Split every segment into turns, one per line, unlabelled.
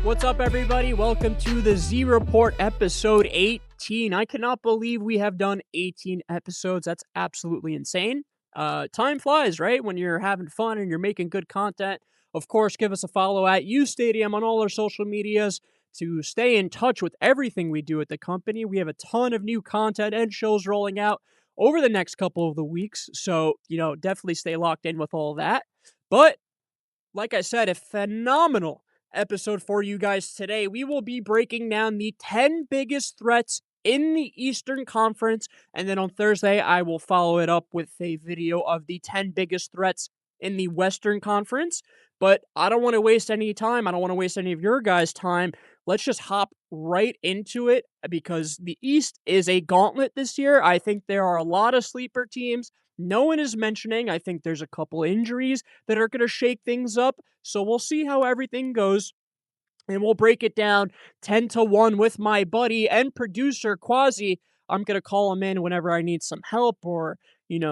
What's up, everybody? Welcome to the Z Report episode 18. I cannot believe we have done 18 episodes. That's absolutely insane. Time flies, right? When you're having fun and you're making good content. Of course, give us a follow at uSTADIUM on all our social medias to stay in touch with everything we do at the company. We have a ton of new content and shows rolling out over the next couple of the weeks. So, definitely stay locked in with all that. But like I said, a phenomenal episode for you guys today. We will be breaking down the 10 biggest threats in the Eastern Conference, and then on Thursday, I will follow it up with a video of the 10 biggest threats in the Western Conference. But I don't want to waste any time. I don't want to waste any of your guys' time. Let's just hop right into it because the East is a gauntlet this year. I think there are a lot of sleeper teams. No one is mentioning. I think there's a couple injuries that are going to shake things up. So we'll see how everything goes. And we'll break it down 10-1 with my buddy and producer, Quasi. I'm going to call him in whenever I need some help or,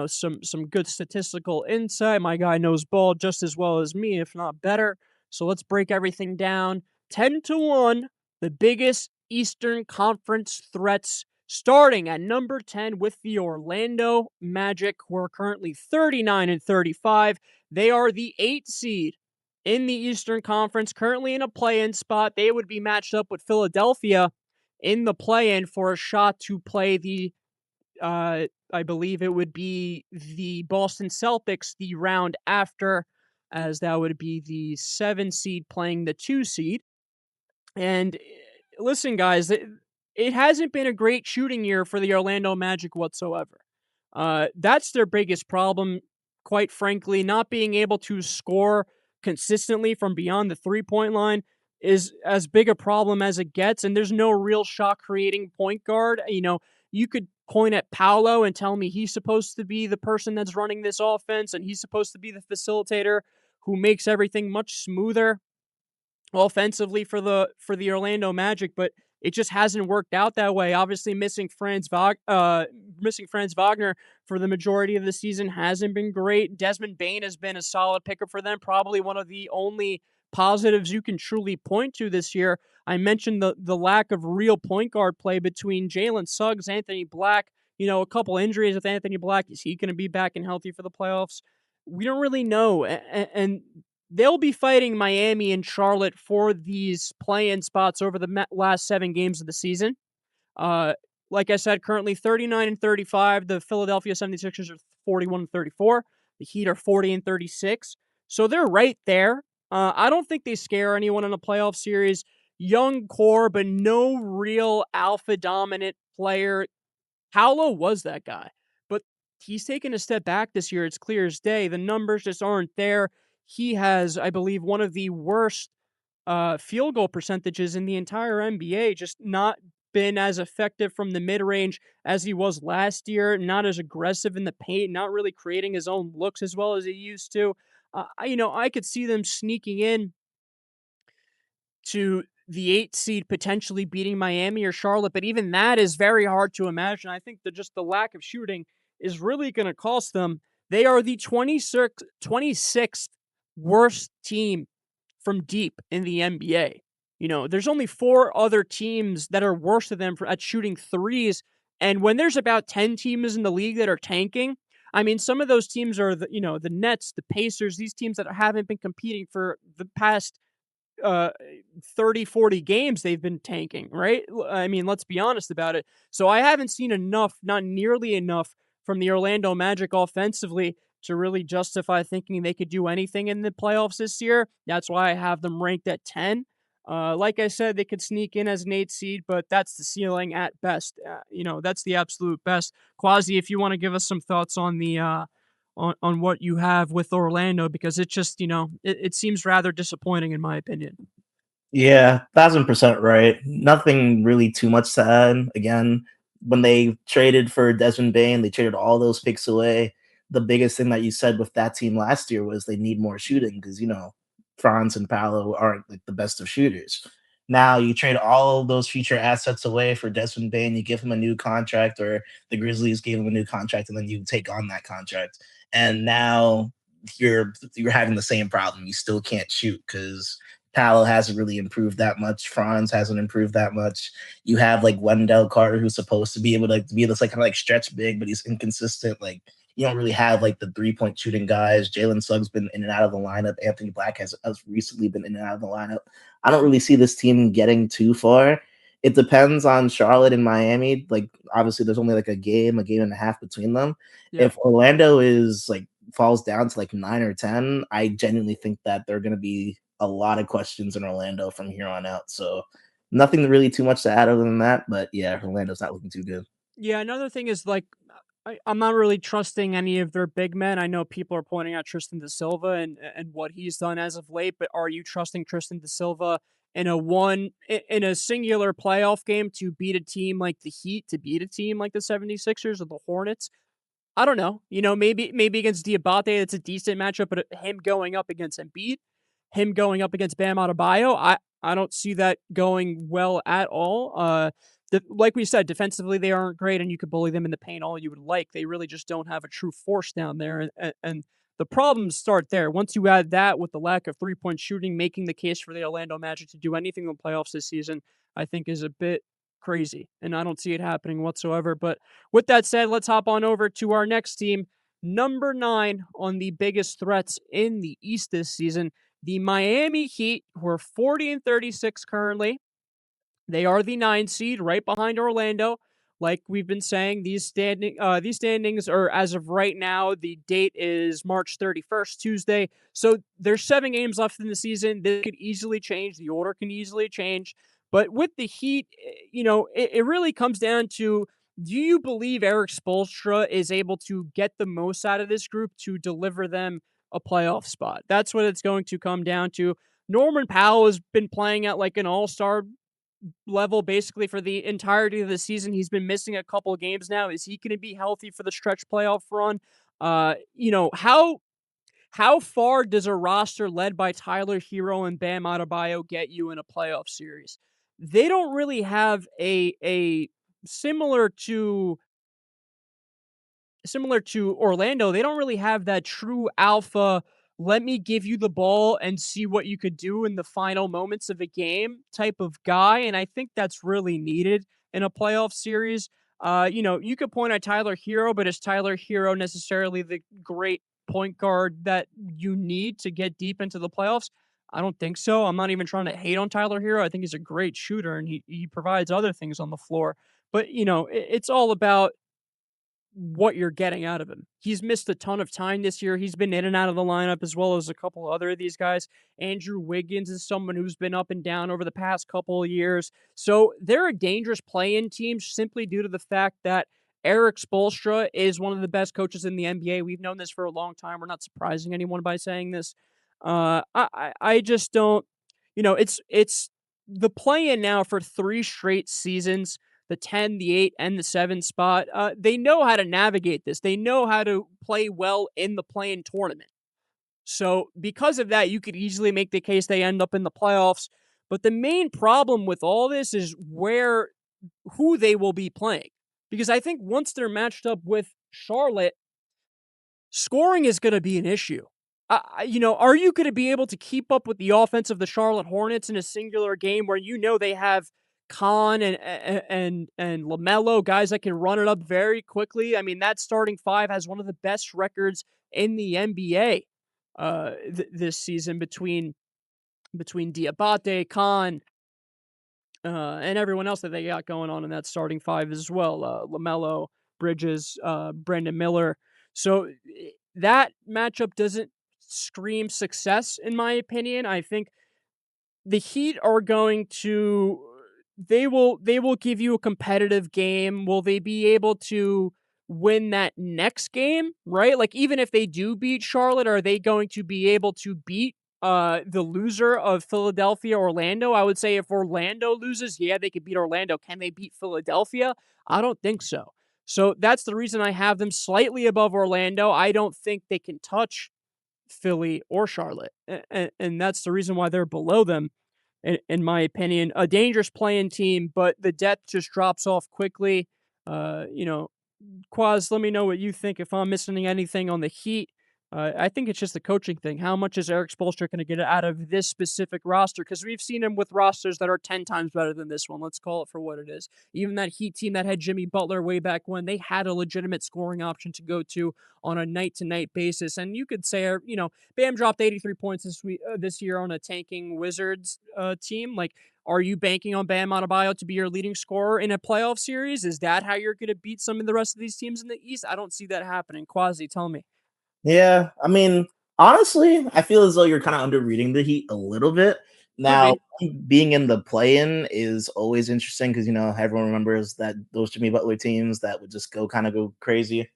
some good statistical insight. My guy knows ball just as well as me, if not better. So let's break everything down. 10-1, the biggest Eastern Conference threats, starting at number 10 with the Orlando Magic, who are currently 39-35. They are the 8th seed in the Eastern Conference, currently in a play-in spot. They would be matched up with Philadelphia in the play-in for a shot to play the, I believe it would be the Boston Celtics the round after, as that would be the 7 seed playing the 2 seed. And listen, guys, it hasn't been a great shooting year for the Orlando Magic whatsoever. That's their biggest problem, quite frankly. Not being able to score consistently from beyond the three-point line is as big a problem as it gets, and there's no real shot-creating point guard. You could point at Paolo and tell me he's supposed to be the person that's running this offense, and he's supposed to be the facilitator who makes everything much smoother offensively for the Orlando Magic, but it just hasn't worked out that way. Obviously, missing Franz Wagner for the majority of the season hasn't been great. Desmond Bane has been a solid pickup for them, probably one of the only positives you can truly point to this year. I mentioned the lack of real point guard play between Jalen Suggs, Anthony Black. A couple injuries with Anthony Black. Is he going to be back and healthy for the playoffs? We don't really know, and they'll be fighting Miami and Charlotte for these play-in spots over the last 7 games of the season. Like I said, currently 39-35. The Philadelphia 76ers are 41-34. The Heat are 40-36. So they're right there. I don't think they scare anyone in a playoff series. Young core, but no real alpha-dominant player. Paolo was that guy, but he's taken a step back this year. It's clear as day. The numbers just aren't there. He has, I believe, one of the worst field goal percentages in the entire NBA, just not been as effective from the mid-range as he was last year, not as aggressive in the paint, not really creating his own looks as well as he used to. I could see them sneaking in to the 8th seed, potentially beating Miami or Charlotte, but even that is very hard to imagine. I think that just the lack of shooting is really going to cost them. They are the 26th worst team from deep in the NBA. There's only 4 other teams that are worse than them at shooting threes, and when there's about 10 teams in the league that are tanking, I mean, some of those teams are the Nets, the Pacers, these teams that haven't been competing for the past 30, 40 games. They've been tanking, right? I mean, let's be honest about it. So I haven't seen enough, not nearly enough, from the Orlando Magic offensively to really justify thinking they could do anything in the playoffs this year. That's why I have them ranked at 10. Like I said, they could sneak in as an 8 seed, but that's the ceiling at best. That's the absolute best. Quasi, if you want to give us some thoughts on the on what you have with Orlando, because it just, it seems rather disappointing in my opinion.
Yeah, 1,000% right. Nothing really too much to add. Again, when they traded for Desmond Bane, they traded all those picks away. The biggest thing that you said with that team last year was they need more shooting because, Franz and Paolo aren't like the best of shooters. Now you trade all of those future assets away for Desmond Bane, you give him a new contract, or the Grizzlies gave him a new contract, and then you take on that contract. And now you're having the same problem. You still can't shoot because Paolo hasn't really improved that much. Franz hasn't improved that much. You have like Wendell Carter, who's supposed to be able to be this like kind of like stretch big, but he's inconsistent. Like you don't really have like the 3-point shooting guys. Jalen Suggs been in and out of the lineup. Anthony Black has recently been in and out of the lineup. I don't really see this team getting too far. It depends on Charlotte and Miami. Like obviously, there's only like a game and a half between them.
Yeah.
If Orlando is like falls down to like 9 or 10, I genuinely think that they're going to be a lot of questions in Orlando from here on out. So nothing really too much to add other than that. But yeah, Orlando's not looking too good.
Yeah, another thing is like I'm not really trusting any of their big men. I know people are pointing out Tristan da Silva and what he's done as of late, but are you trusting Tristan da Silva in a singular playoff game to beat a team like the Heat, to beat a team like the 76ers or the Hornets? I don't know. Maybe against Diabate, it's a decent matchup, but him going up against Embiid, him going up against Bam Adebayo, I don't see that going well at all. Like we said, defensively they aren't great, and you could bully them in the paint all you would like. They really just don't have a true force down there, and the problems start there. Once you add that with the lack of 3-point shooting, making the case for the Orlando Magic to do anything in the playoffs this season, I think is a bit crazy, and I don't see it happening whatsoever. But with that said, let's hop on over to our next team, number 9 on the biggest threats in the East this season, the Miami Heat, who are 40-36 currently. They are the 9 seed, right behind Orlando. Like we've been saying, these standings are, as of right now, the date is March 31st, Tuesday. So there's 7 games left in the season. This could easily change. The order can easily change. But with the Heat, it really comes down to, do you believe Eric Spoelstra is able to get the most out of this group to deliver them a playoff spot? That's what it's going to come down to. Norman Powell has been playing at like an all-star level basically for the entirety of the season. He's been missing a couple of games now. Is he going to be healthy for the stretch playoff run? How far does a roster led by Tyler Hero and Bam Adebayo get you in a playoff series? They don't really have a similar to Orlando, they don't really have that true alpha, let me give you the ball and see what you could do in the final moments of a game type of guy. And I think that's really needed in a playoff series. You could point at Tyler Hero, but is Tyler Hero necessarily the great point guard that you need to get deep into the playoffs? I don't think so. I'm not even trying to hate on Tyler Hero. I think he's a great shooter and he provides other things on the floor. But, it's all about what you're getting out of him. He's missed a ton of time this year. He's been in and out of the lineup as well as a couple other of these guys. Andrew Wiggins is someone who's been up and down over the past couple of years. So they're a dangerous play-in team simply due to the fact that Eric Spoelstra is one of the best coaches in the NBA. We've known this for a long time. We're not surprising anyone by saying this. I just don't. It's the play-in now for 3 straight seasons, the 10, the 8, and the 7 spot. They know how to navigate this. They know how to play well in the play-in tournament. So because of that, you could easily make the case they end up in the playoffs. But the main problem with all this is who they will be playing. Because I think once they're matched up with Charlotte, scoring is going to be an issue. Are you going to be able to keep up with the offense of the Charlotte Hornets in a singular game where they have Khan and LaMelo, guys that can run it up very quickly? I mean, that starting 5 has one of the best records in the NBA this season between Diabate, Khan, and everyone else that they got going on in that starting 5 as well. LaMelo, Bridges, Brandon Miller. So that matchup doesn't scream success, in my opinion. I think the Heat are going to they will give you a competitive game. Will they be able to win that next game, right? Like even if they do beat Charlotte, are they going to be able to beat the loser of Philadelphia Orlando? I would say if Orlando loses, yeah, they could beat Orlando. Can they beat Philadelphia? I don't think so. So that's the reason I have them slightly above Orlando. I don't think they can touch Philly or Charlotte. And that's the reason why they're below them, in my opinion. A dangerous playing team, but the depth just drops off quickly. Uh, you know, Quaz, let me know what you think if I'm missing anything on the Heat. I think it's just the coaching thing. How much is Eric Spoelstra going to get out of this specific roster? Because we've seen him with rosters that are 10 times better than this one. Let's call it for what it is. Even that Heat team that had Jimmy Butler way back when, they had a legitimate scoring option to go to on a night to night basis. And you could say, Bam dropped 83 points this year on a tanking Wizards team. Like, are you banking on Bam Adebayo to be your leading scorer in a playoff series? Is that how you're going to beat some of the rest of these teams in the East? I don't see that happening. Quasi, tell me.
Yeah, I mean, honestly, I feel as though you're kind of under reading the Heat a little bit.
Could
Now,
be.
being in the play-in is always interesting because everyone remembers that those Jimmy Butler teams that would just go crazy.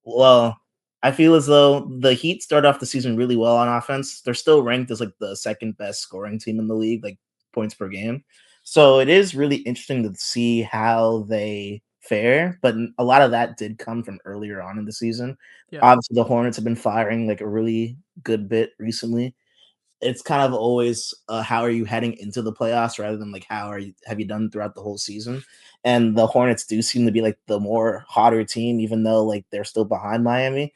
Well, I feel as though the Heat start off the season really well on offense. They're still ranked as like the second best scoring team in the league, like points per game. So it is really interesting to see how they fare. But a lot of that did come from earlier on in the season.
Yeah.
Obviously, the Hornets have been firing like a really good bit recently. It's kind of always how are you heading into the playoffs rather than like how are you have you done throughout the whole season. And the Hornets do seem to be like the more hotter team, even though like they're still behind Miami.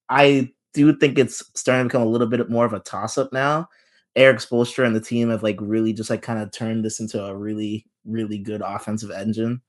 I do think it's starting to become a little bit more of a toss up now. Eric Spoelstra and the team have like really just like kind of turned this into a really good offensive engine.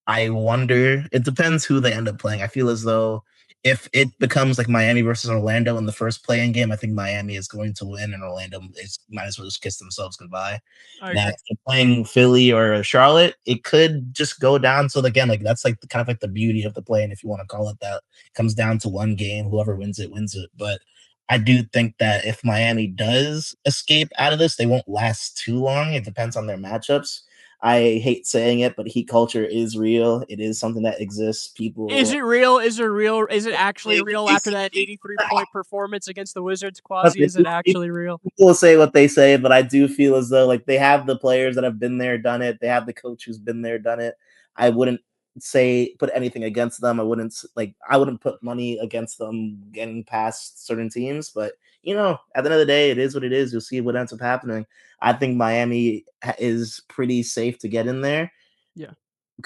I wonder. It depends who they end up playing. I feel as though if it becomes like Miami versus Orlando in the first play-in game, I think Miami is going to win, and Orlando is might as well just kiss themselves goodbye.
I
Now, if
agree.
they're playing Philly or Charlotte, it could just go down. So again, like that's like kind of like the beauty of the play-in, if you want to call it that. It comes down to one game. Whoever wins it wins it. But I do think that if Miami does escape out of this, they won't last too long. It depends on their matchups. I hate saying it, but heat culture is real. It is something that exists.
Is
People,
it real? Is it real? Is it actually
they,
real
they
after
say,
that 83-point performance against the Wizards?
but
Quasi, is it
people
actually real?
will say what they say, but I do feel as though like they have the players that have been there, done it. They have the coach who's been there, done it. I wouldn't say put anything against them. I wouldn't put money against them getting past certain teams. But at the end of the day, it is what it is. You'll see what ends up happening. I think Miami is pretty safe to get in there.
Yeah.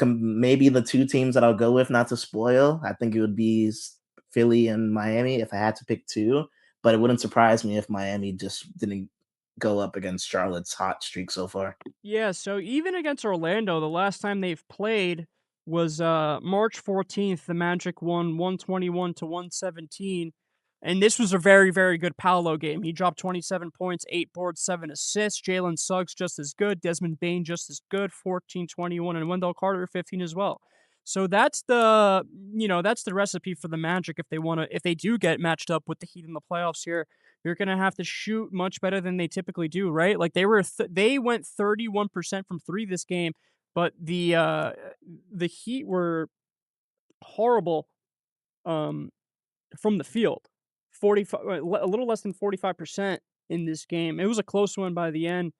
Maybe the two teams that I'll go with, not to spoil, I think it would be Philly and Miami if I had to pick two. But it wouldn't surprise me if Miami just didn't go up against Charlotte's hot streak so far.
Yeah, so even against Orlando, the last time they've played was March 14th. The Magic won 121 to 117. And this was a very, very good Paolo game. He dropped 27 points, 8 boards, 7 assists. Jalen Suggs just as good. Desmond Bain just as good, 14, 21, and Wendell Carter 15 as well. So that's the recipe for the Magic if they do get matched up with the Heat in the playoffs here. You're gonna have to shoot much better than they typically do, right? Like they went 31% from three this game, but the Heat were horrible um from the field. 45 a little less than 45% in this game. It was a close one by the end.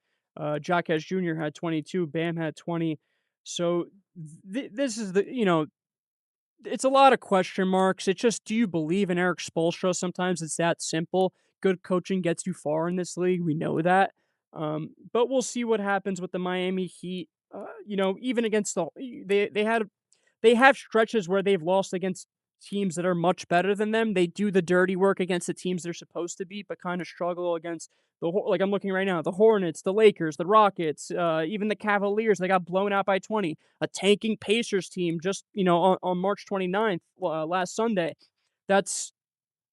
Jacques Jr. had 22, Bam had 20. So this is it's a lot of question marks. It's just, do you believe in Eric Spoelstra? Sometimes it's that simple. Good coaching gets you far in this league. We know that. But we'll see what happens with the Miami Heat. Even against they have stretches where they've lost against teams that are much better than them. They do the dirty work against the teams they're supposed to beat, but kind of struggle against like I'm looking right now, the Hornets, the Lakers, the Rockets, even the Cavaliers. They got blown out by 20. A tanking Pacers team just on March 29th, last Sunday. That's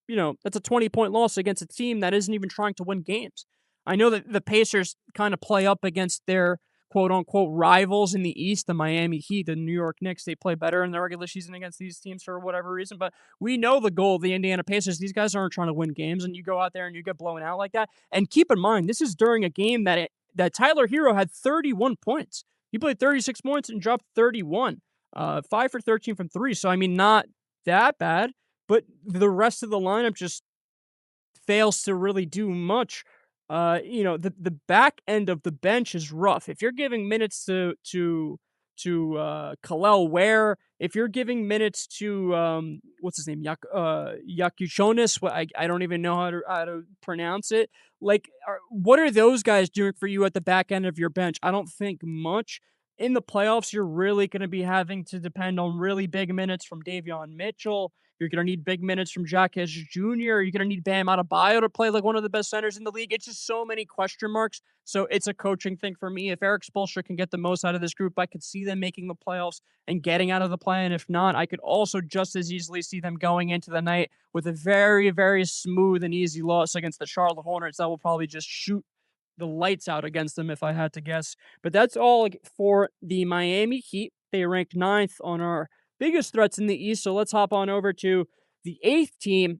that's a 20-point loss against a team that isn't even trying to win games. I know that the Pacers kind of play up against their quote unquote rivals in the East, the Miami Heat, the New York Knicks. They play better in the regular season against these teams for whatever reason. But we know the goal of the Indiana Pacers. These guys aren't trying to win games, and you go out there and you get blown out like that. And keep in mind, this is during a game that Tyler Hero had 31 points. He played 36 points and dropped 31. 5 for 13 from three. So I mean, not that bad, but the rest of the lineup just fails to really do much. The back end of the bench is rough. If you're giving minutes to Kalel Ware, if you're giving minutes to what's his name, Yakuchonis, I don't even know how to pronounce it. Like, what are those guys doing for you at the back end of your bench? I don't think much. in the playoffs, you're really going to be having to depend on really big minutes from Davion Mitchell. You're going to need big minutes from Jacques Jr. You're going to need Bam Adebayo to play like one of the best centers in the league. It's just so many question marks. So it's a coaching thing for me. If Eric Spoelstra can get the most out of this group, I could see them making the playoffs and getting out of the play. And if not, I could also just as easily see them going into the night with a very, very smooth and easy loss against the Charlotte Hornets that will probably just shoot the lights out against them if I had to guess. But that's all for the Miami Heat. They ranked ninth on our biggest threats in the East. So let's hop on over to the eighth team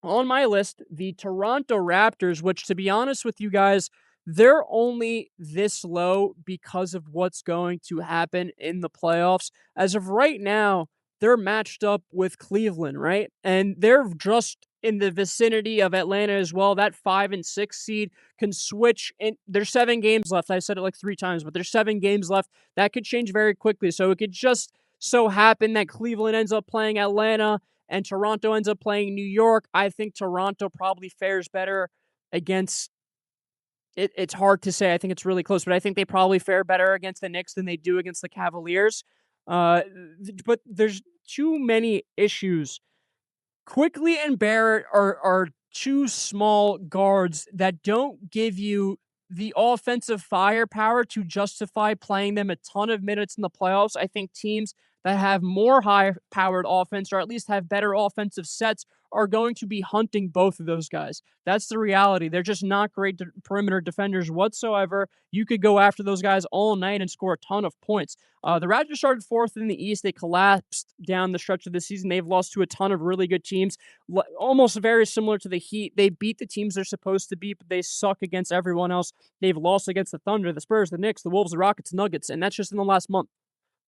on my list, the Toronto Raptors, which, to be honest with you guys, they're only this low because of what's going to happen in the playoffs. As of right now, they're matched up with Cleveland, right? And they're just in the vicinity of Atlanta as well. That 5 and 6 seed can switch. And there's 7 games left. I said it like 3 times, but there's 7 games left. That could change very quickly. So it could just so happen that Cleveland ends up playing Atlanta and Toronto ends up playing New York. I think Toronto probably fares better against it. It's hard to say. I think it's really close, but I think they probably fare better against the Knicks than they do against the Cavaliers. But there's too many issues. Quickly and Barrett are two small guards that don't give you the offensive firepower to justify playing them a ton of minutes in the playoffs. I think teams that have more high-powered offense or at least have better offensive sets are going to be hunting both of those guys. That's the reality. They're just not great perimeter defenders whatsoever. You could go after those guys all night and score a ton of points. The Raptors started fourth in the East. They collapsed down the stretch of the season. They've lost to a ton of really good teams, almost very similar to the Heat. They beat the teams they're supposed to beat, but they suck against everyone else. They've lost against the Thunder, the Spurs, the Knicks, the Wolves, the Rockets, Nuggets, and that's just in the last month.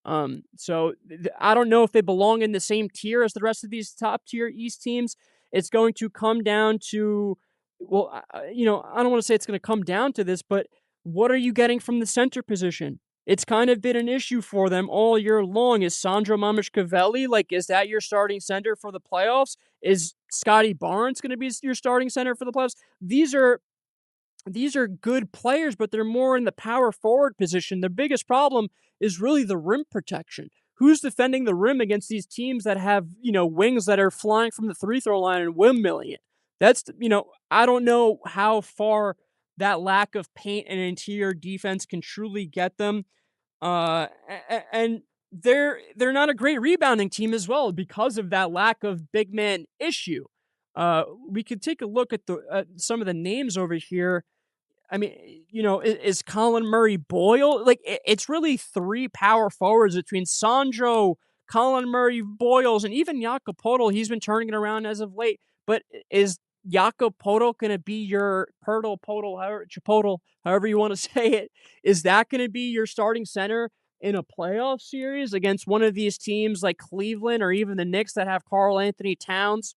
I don't know if they belong in the same tier as the rest of these top tier East teams. It's going to come down to, well, I don't want to say it's going to come down to this, but what are you getting from the center position? It's kind of been an issue for them all year long. Is Sandro Mamishkavelli, is that your starting center for the playoffs? Is Scotty Barnes going to be your starting center for the playoffs? These are good players, but they're more in the power forward position. The biggest problem is really the rim protection. Who's defending the rim against these teams that have, wings that are flying from the free throw line and windmilling it? I don't know how far that lack of paint and interior defense can truly get them. And they're not a great rebounding team as well because of that lack of big man issue. We could take a look at some of the names over here. I mean, is Colin Murray Boyle? It's really three power forwards between Sandro, Colin Murray Boyles, and even Jakob Poeltl. He's been turning it around as of late. But is Jakob Poeltl going to be your Chipotle, however you want to say it? Is that going to be your starting center in a playoff series against one of these teams like Cleveland or even the Knicks that have Karl Anthony Towns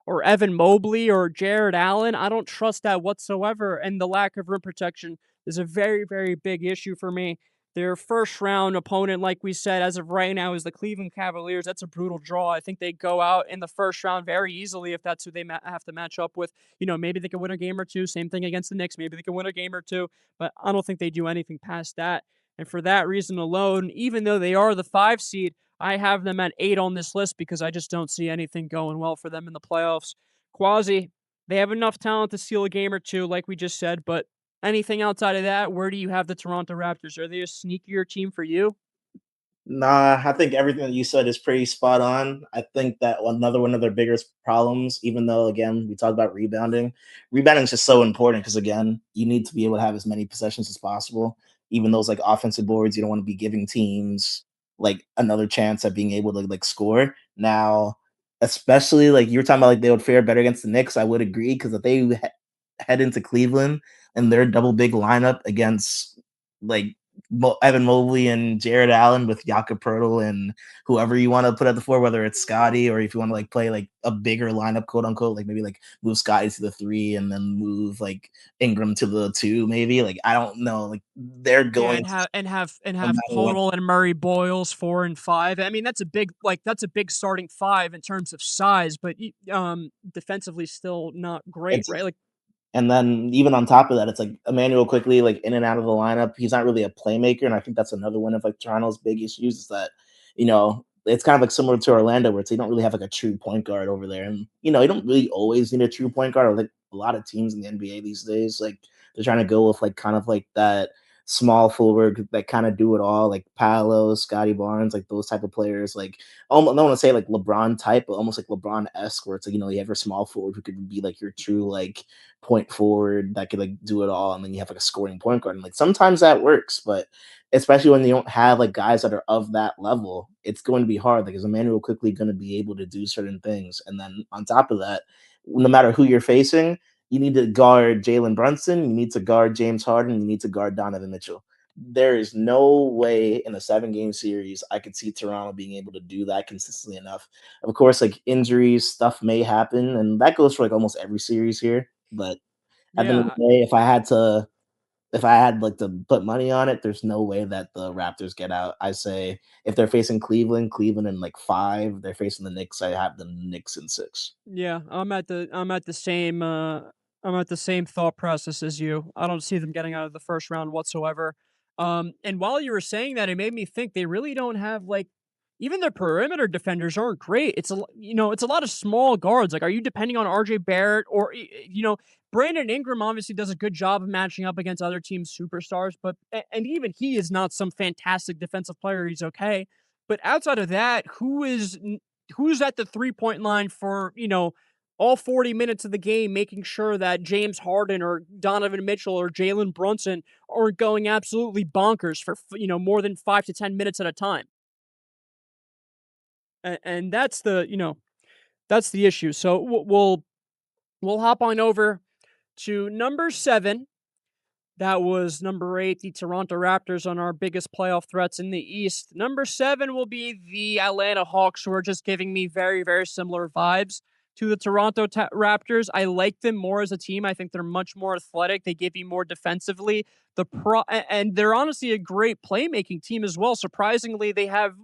or Evan Mobley or Jared Allen? I don't trust that whatsoever, and the lack of rim protection is a very, very big issue for me. Their first round opponent, like we said, as of right now, is the Cleveland Cavaliers. That's a brutal draw. I think they go out in the first round very easily if that's who they have to match up with. Maybe they can win a game or two. Same thing against the Knicks. Maybe they can win a game or two, but I don't think they do anything past that. And for that reason alone, even though they are the 5 seed, I have them at 8 on this list because I just don't see anything going well for them in the playoffs. Quasi, they have enough talent to steal a game or two, like we just said, but anything outside of that, where do you have the Toronto Raptors? Are they a sneakier team for you?
Nah, I think everything that you said is pretty spot on. I think that another one of their biggest problems, even though again we talk about rebounding is just so important because again, you need to be able to have as many possessions as possible. Even those like offensive boards, you don't want to be giving teams like another chance at being able to like score. Now, especially like you were talking about, like they would fare better against the Knicks. I would agree because if they head into Cleveland and their double big lineup against like Evan Mobley and Jared Allen with Jakob Poeltl and whoever you want to put at the floor, whether it's Scotty or if you want to like play like a bigger lineup, quote unquote, like maybe like move Scotty to the 3 and then move like Ingram to the 2, maybe. Like I don't know, like they're
Yeah,
going
and
to no
have
matter what.
Podol and Murray Boyles 4 and 5. I mean, that's a big starting 5 in terms of size, but defensively still not great,
It's
right?
And then even on top of that, it's like Emmanuel quickly like in and out of the lineup. He's not really a playmaker, and I think that's another one of like Toronto's big issues is that it's kind of like similar to Orlando, where it's they don't really have like a true point guard over there, and you don't really always need a true point guard. Or like a lot of teams in the NBA these days, like they're trying to go with like kind of like that small forward that kind of do it all, like Paolo, Scotty Barnes, like those type of players. Like almost, I don't want to say like LeBron type, but almost like LeBron esque, where it's like you have your small forward who could be like your true like point forward that could like do it all, and then you have like a scoring point guard. And like sometimes that works, but especially when you don't have like guys that are of that level, it's going to be hard. Like is Emmanuel quickly going to be able to do certain things? And then on top of that, no matter who you're facing, you need to guard Jalen Brunson, you need to guard James Harden, you need to guard Donovan Mitchell. There is no way in a 7 game series I could see Toronto being able to do that consistently enough. Of course, like injuries, stuff may happen, and that goes for like almost every series here. But at the end of
Yeah,
the day, if I had like to put money on it, there's no way that the Raptors get out. I say if they're facing Cleveland in like 5, they're facing the Knicks, I have the Knicks in 6.
yeah, I'm at the same thought process as you. I don't see them getting out of the first round whatsoever. And while you were saying that, it made me think they really don't have like even their perimeter defenders aren't great. It's a lot of small guards. Like, are you depending on RJ Barrett or Brandon Ingram obviously does a good job of matching up against other teams' superstars, but and even he is not some fantastic defensive player. He's okay, but outside of that, who's at the 3-point line for, all 40 minutes of the game, making sure that James Harden or Donovan Mitchell or Jalen Brunson aren't going absolutely bonkers for, more than 5 to 10 minutes at a time. And that's the issue. So we'll hop on over to number 7. That was number 8, the Toronto Raptors, on our biggest playoff threats in the East. Number 7 will be the Atlanta Hawks, who are just giving me very, very similar vibes to the Toronto Raptors. I like them more as a team. I think they're much more athletic. They give you more defensively. And they're honestly a great playmaking team as well. Surprisingly, they have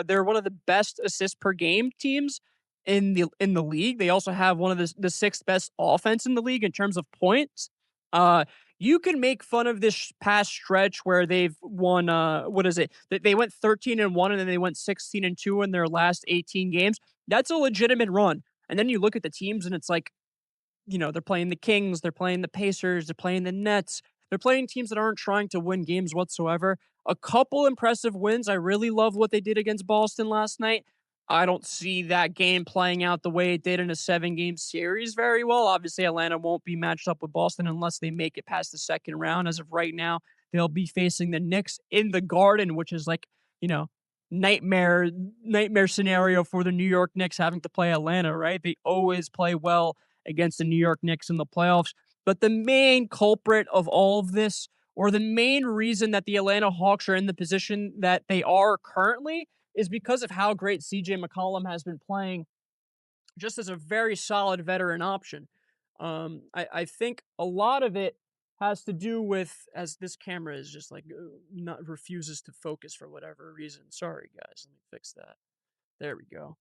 they're one of the best assists per game teams in the league. They also have one of the sixth best offense in the league in terms of points. Uh, you can make fun of this past stretch where they've won what is it? They went 13-1 and then they went 16-2 in their last 18 games. That's a legitimate run. And then you look at the teams and it's like, they're playing the Kings, they're playing the Pacers, they're playing the Nets. They're playing teams that aren't trying to win games whatsoever. A couple impressive wins. I really love what they did against Boston last night. I don't see that game playing out the way it did in a 7 game series very well. Obviously, Atlanta won't be matched up with Boston unless they make it past the second round. As of right now, they'll be facing the Knicks in the Garden, which is like, you know, nightmare scenario for the New York Knicks having to play Atlanta, right? They always play well against the New York Knicks in the playoffs. But the main culprit of all of this, or the main reason that the Atlanta Hawks are in the position that they are currently, is because of how great CJ McCollum has been playing just as a very solid veteran option. I think a lot of it has to do with, as this camera is just like not refuses to focus for whatever reason. Sorry guys, let me fix that. There we go.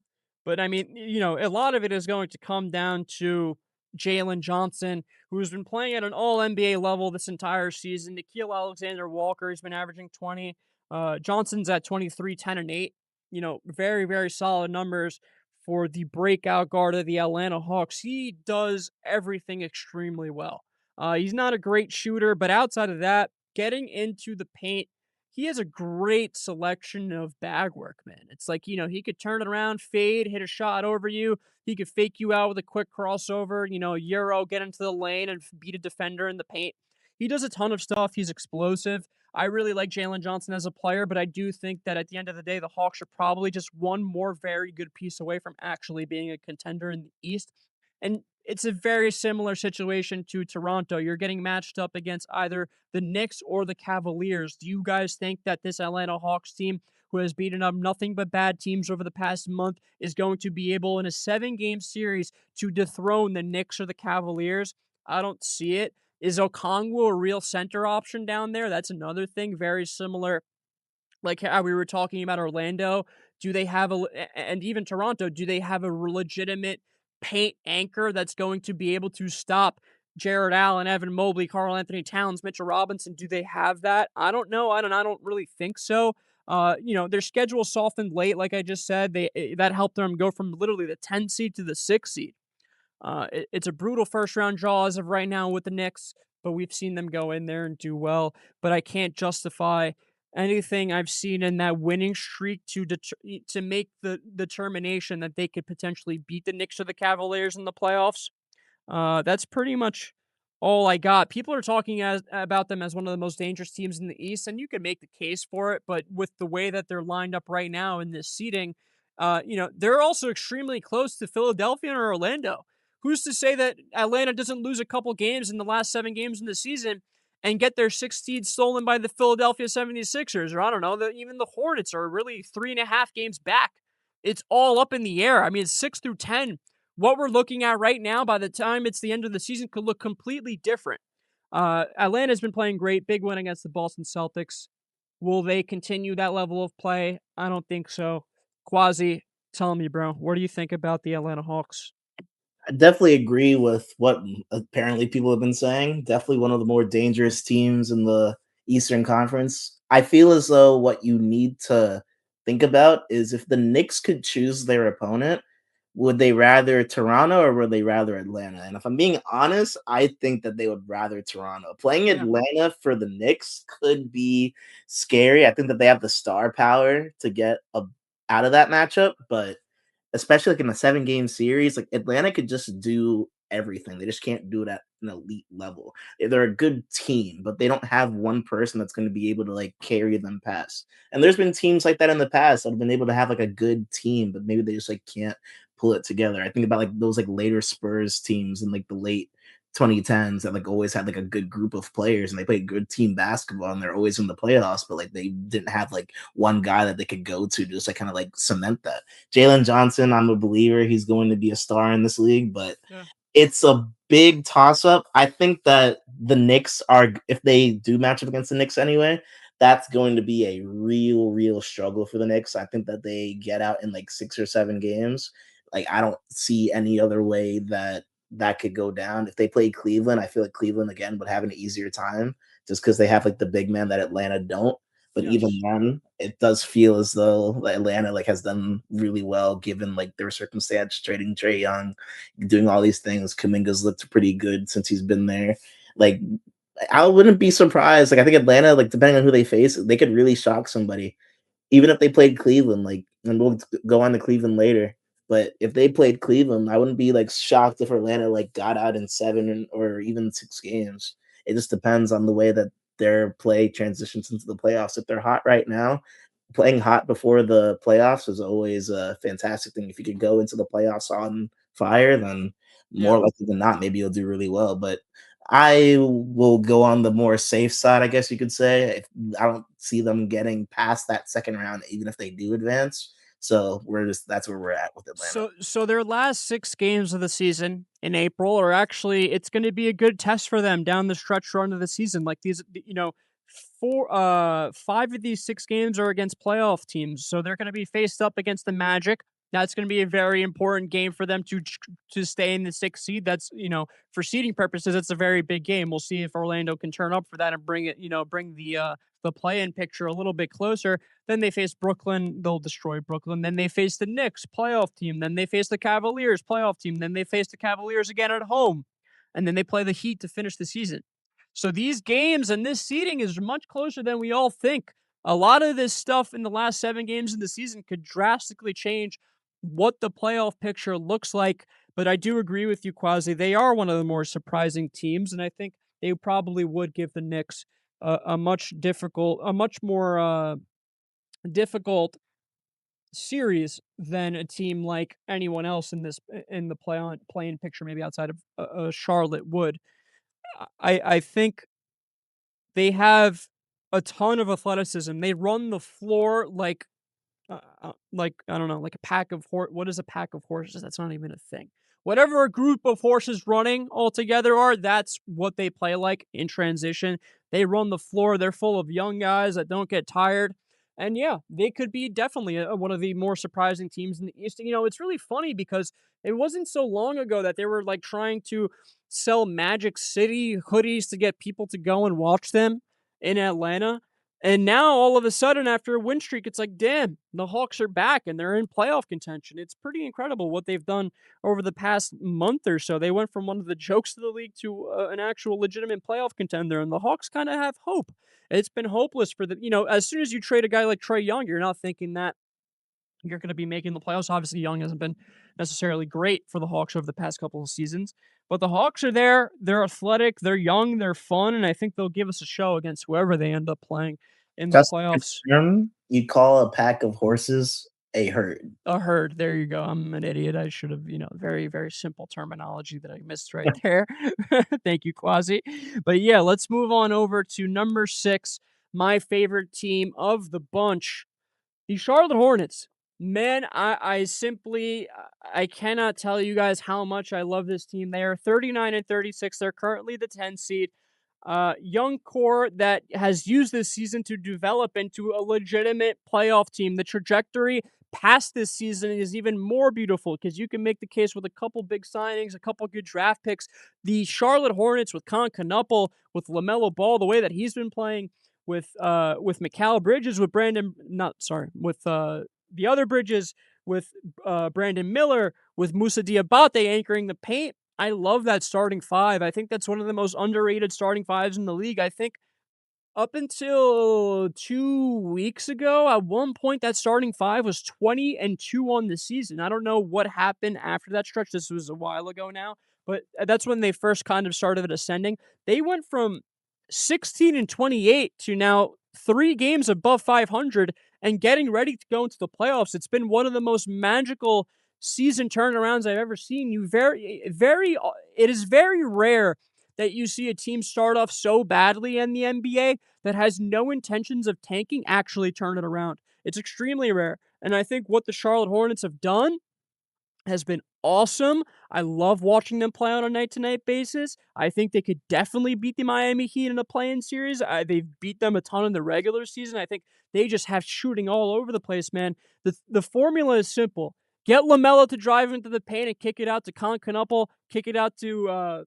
But I mean, a lot of it is going to come down to Jalen Johnson, who's been playing at an all NBA level this entire season. Nickeil Alexander Walker has been averaging 20. Johnson's at 23, 10, and 8. Very, very solid numbers for the breakout guard of the Atlanta Hawks. He does everything extremely well. He's not a great shooter, but outside of that, getting into the paint, he has a great selection of bag work, man. It's like, he could turn it around, fade, hit a shot over you. He could fake you out with a quick crossover, Euro, get into the lane and beat a defender in the paint. He does a ton of stuff. He's explosive. I really like Jalen Johnson as a player, but I do think that at the end of the day, the Hawks are probably just one more very good piece away from actually being a contender in the East. And it's a very similar situation to Toronto. You're getting matched up against either the Knicks or the Cavaliers. Do you guys think that this Atlanta Hawks team, who has beaten up nothing but bad teams over the past month, is going to be able in a 7 game series to dethrone the Knicks or the Cavaliers? I don't see it. Is Okongwu a real center option down there? That's another thing. Very similar, like how we were talking about Orlando. Do they have and even Toronto, do they have a legitimate paint anchor that's going to be able to stop Jared Allen, Evan Mobley, Karl Anthony Towns, Mitchell Robinson. Do they have that? I don't know. I don't really think so. Their schedule softened late, like I just said. That helped them go from literally the 10 seed to the 6 seed. It's a brutal first round draw as of right now with the Knicks, but we've seen them go in there and do well. But I can't justify anything I've seen in that winning streak to make the determination that they could potentially beat the Knicks or the Cavaliers in the playoffs. That's pretty much all I got. People are talking about them as one of the most dangerous teams in the East, and you can make the case for it. But with the way that they're lined up right now in this seeding, they're also extremely close to Philadelphia and Orlando. Who's to say that Atlanta doesn't lose a couple games in the last 7 games in the season and get their 6th seed stolen by the Philadelphia 76ers? Or I don't know, even the Hornets are really 3.5 games back. It's all up in the air. I mean, it's 6 through 10. What we're looking at right now, by the time it's the end of the season, could look completely different. Atlanta's been playing great. Big win against the Boston Celtics. Will they continue that level of play? I don't think so. Quasi, tell me, bro, what do you think about the Atlanta Hawks?
I definitely agree with what apparently people have been saying. Definitely one of the more dangerous teams in the Eastern Conference. I feel as though what you need to think about is if the Knicks could choose their opponent, would they rather Toronto or would they rather Atlanta? And if I'm being honest, I think that they would rather Toronto. Playing
Yeah,
Atlanta for the Knicks could be scary. I think that they have the star power to get out of that matchup, but especially like in a 7 game series, like Atlanta could just do everything. They just can't do it at an elite level. They're a good team, but they don't have one person that's going to be able to like carry them past. And there's been teams like that in the past that have been able to have like a good team, but maybe they just like can't pull it together. I think about like those like later Spurs teams in like the late 2010s that like always had like a good group of players and they played good team basketball and they're always in the playoffs, but like they didn't have like one guy that they could go to just like kind of like cement that. Jalen Johnson, I'm a believer he's going to be a star in this league, but
yeah,
it's a big toss up. I think that the Knicks are, if they do match up against the Knicks anyway, that's going to be a real struggle for the Knicks. I think that they get out in like 6 or 7 games. Like, I don't see any other way that that could go down. If they play Cleveland, I feel like Cleveland again would have an easier time just because they have like the big man that Atlanta don't. But even
yes.
then, it does feel as though Atlanta like has done really well given like their circumstance, trading Trey Young, doing all these things. Kaminga's looked pretty good since he's been there. Like, I wouldn't be surprised. Like, I think Atlanta, like depending on who they face, they could really shock somebody even if they played Cleveland, like, and we'll go on to Cleveland later. But if they played Cleveland, I wouldn't be like shocked if Atlanta like got out in 7 or even 6 games. It just depends on the way that their play transitions into the playoffs. If they're hot right now, playing hot before the playoffs is always a fantastic thing. If you could go into the playoffs on fire, then
Yeah.
more likely than not, maybe you'll do really well. But I will go on the more safe side, I guess you could say. I don't see them getting past that second round, even if they do advance. So that's where we're at with Atlanta.
So their last 6 games of the season in April are actually it's going to be a good test for them down the stretch run of the season. Like these, 5 of these 6 games are against playoff teams, so they're going to be faced up against the Magic. That's going to be a very important game for them to stay in the 6th seed. That's for seeding purposes, it's a very big game. We'll see if Orlando can turn up for that and bring the play in picture a little bit closer. Then they face Brooklyn. They'll destroy Brooklyn. Then they face the Knicks, playoff team. Then they face the Cavaliers, playoff team. Then they face the Cavaliers again at home. And then they play the Heat to finish the season. So these games and this seeding is much closer than we all think. A lot of this stuff in the last 7 games of the season could drastically change what the playoff picture looks like. But I do agree with you, Quasi. They are one of the more surprising teams, and I think they probably would give the Knicks a much more difficult series than a team like anyone else in the playing picture, maybe outside of Charlotte would. I think they have a ton of athleticism. They run the floor like I don't know, like a pack of what is a pack of horses? That's not even a thing. Whatever a group of horses running all together are, that's what they play like in transition. They run the floor. They're full of young guys that don't get tired. And yeah, they could be definitely one of the more surprising teams in the East. And, it's really funny because it wasn't so long ago that they were like trying to sell Magic City hoodies to get people to go and watch them in Atlanta. And now all of a sudden, after a win streak, it's like, damn, the Hawks are back and they're in playoff contention. It's pretty incredible what they've done over the past month or so. They went from one of the jokes of the league to an actual legitimate playoff contender, and the Hawks kind of have hope. It's been hopeless for the, as soon as you trade a guy like Trey Young, you're not thinking that you're going to be making the playoffs. Obviously, Young hasn't been necessarily great for the Hawks over the past couple of seasons, but the Hawks are there. They're athletic, they're young, they're fun, and I think they'll give us a show against whoever they end up playing in the
Just to
playoffs.
confirm, you call a pack of horses a herd.
A herd. There you go. I'm an idiot. I should have, very, very simple terminology that I missed right there. Thank you, Quasi. But yeah, let's move on over to number 6, my favorite team of the bunch, the Charlotte Hornets. Man, I simply I cannot tell you guys how much I love this team. They are 39-36. They're currently the 10 seed. Young core that has used this season to develop into a legitimate playoff team. The trajectory past this season is even more beautiful because you can make the case with a couple big signings, a couple good draft picks. The Charlotte Hornets with Con Knuppel, with LaMelo Ball, the way that he's been playing, with Mikal Bridges, with Brandon, not sorry, with the other Bridges, with Brandon Miller, with Musa Diabate anchoring the paint. I love that starting five. I think that's one of the most underrated starting fives in the league. I think up until 2 weeks ago, at one point, that starting five was 20-2 on the season. I don't know what happened after that stretch. This was a while ago now, but that's when they first kind of started ascending. They went from 16-28 to now 3 games above 500 and getting ready to go into the playoffs. It's been one of the most magical season turnarounds I've ever seen. It is very rare that you see a team start off so badly in the NBA that has no intentions of tanking actually turn it around. It's extremely rare. And I think what the Charlotte Hornets have done has been awesome. I love watching them play on a night-to-night basis. I think they could definitely beat the Miami Heat in a play-in series. They've beat them a ton in the regular season. I think they just have shooting all over the place, man. The formula is simple. Get LaMelo to drive into the paint and kick it out to Con Knuppel, kick it out to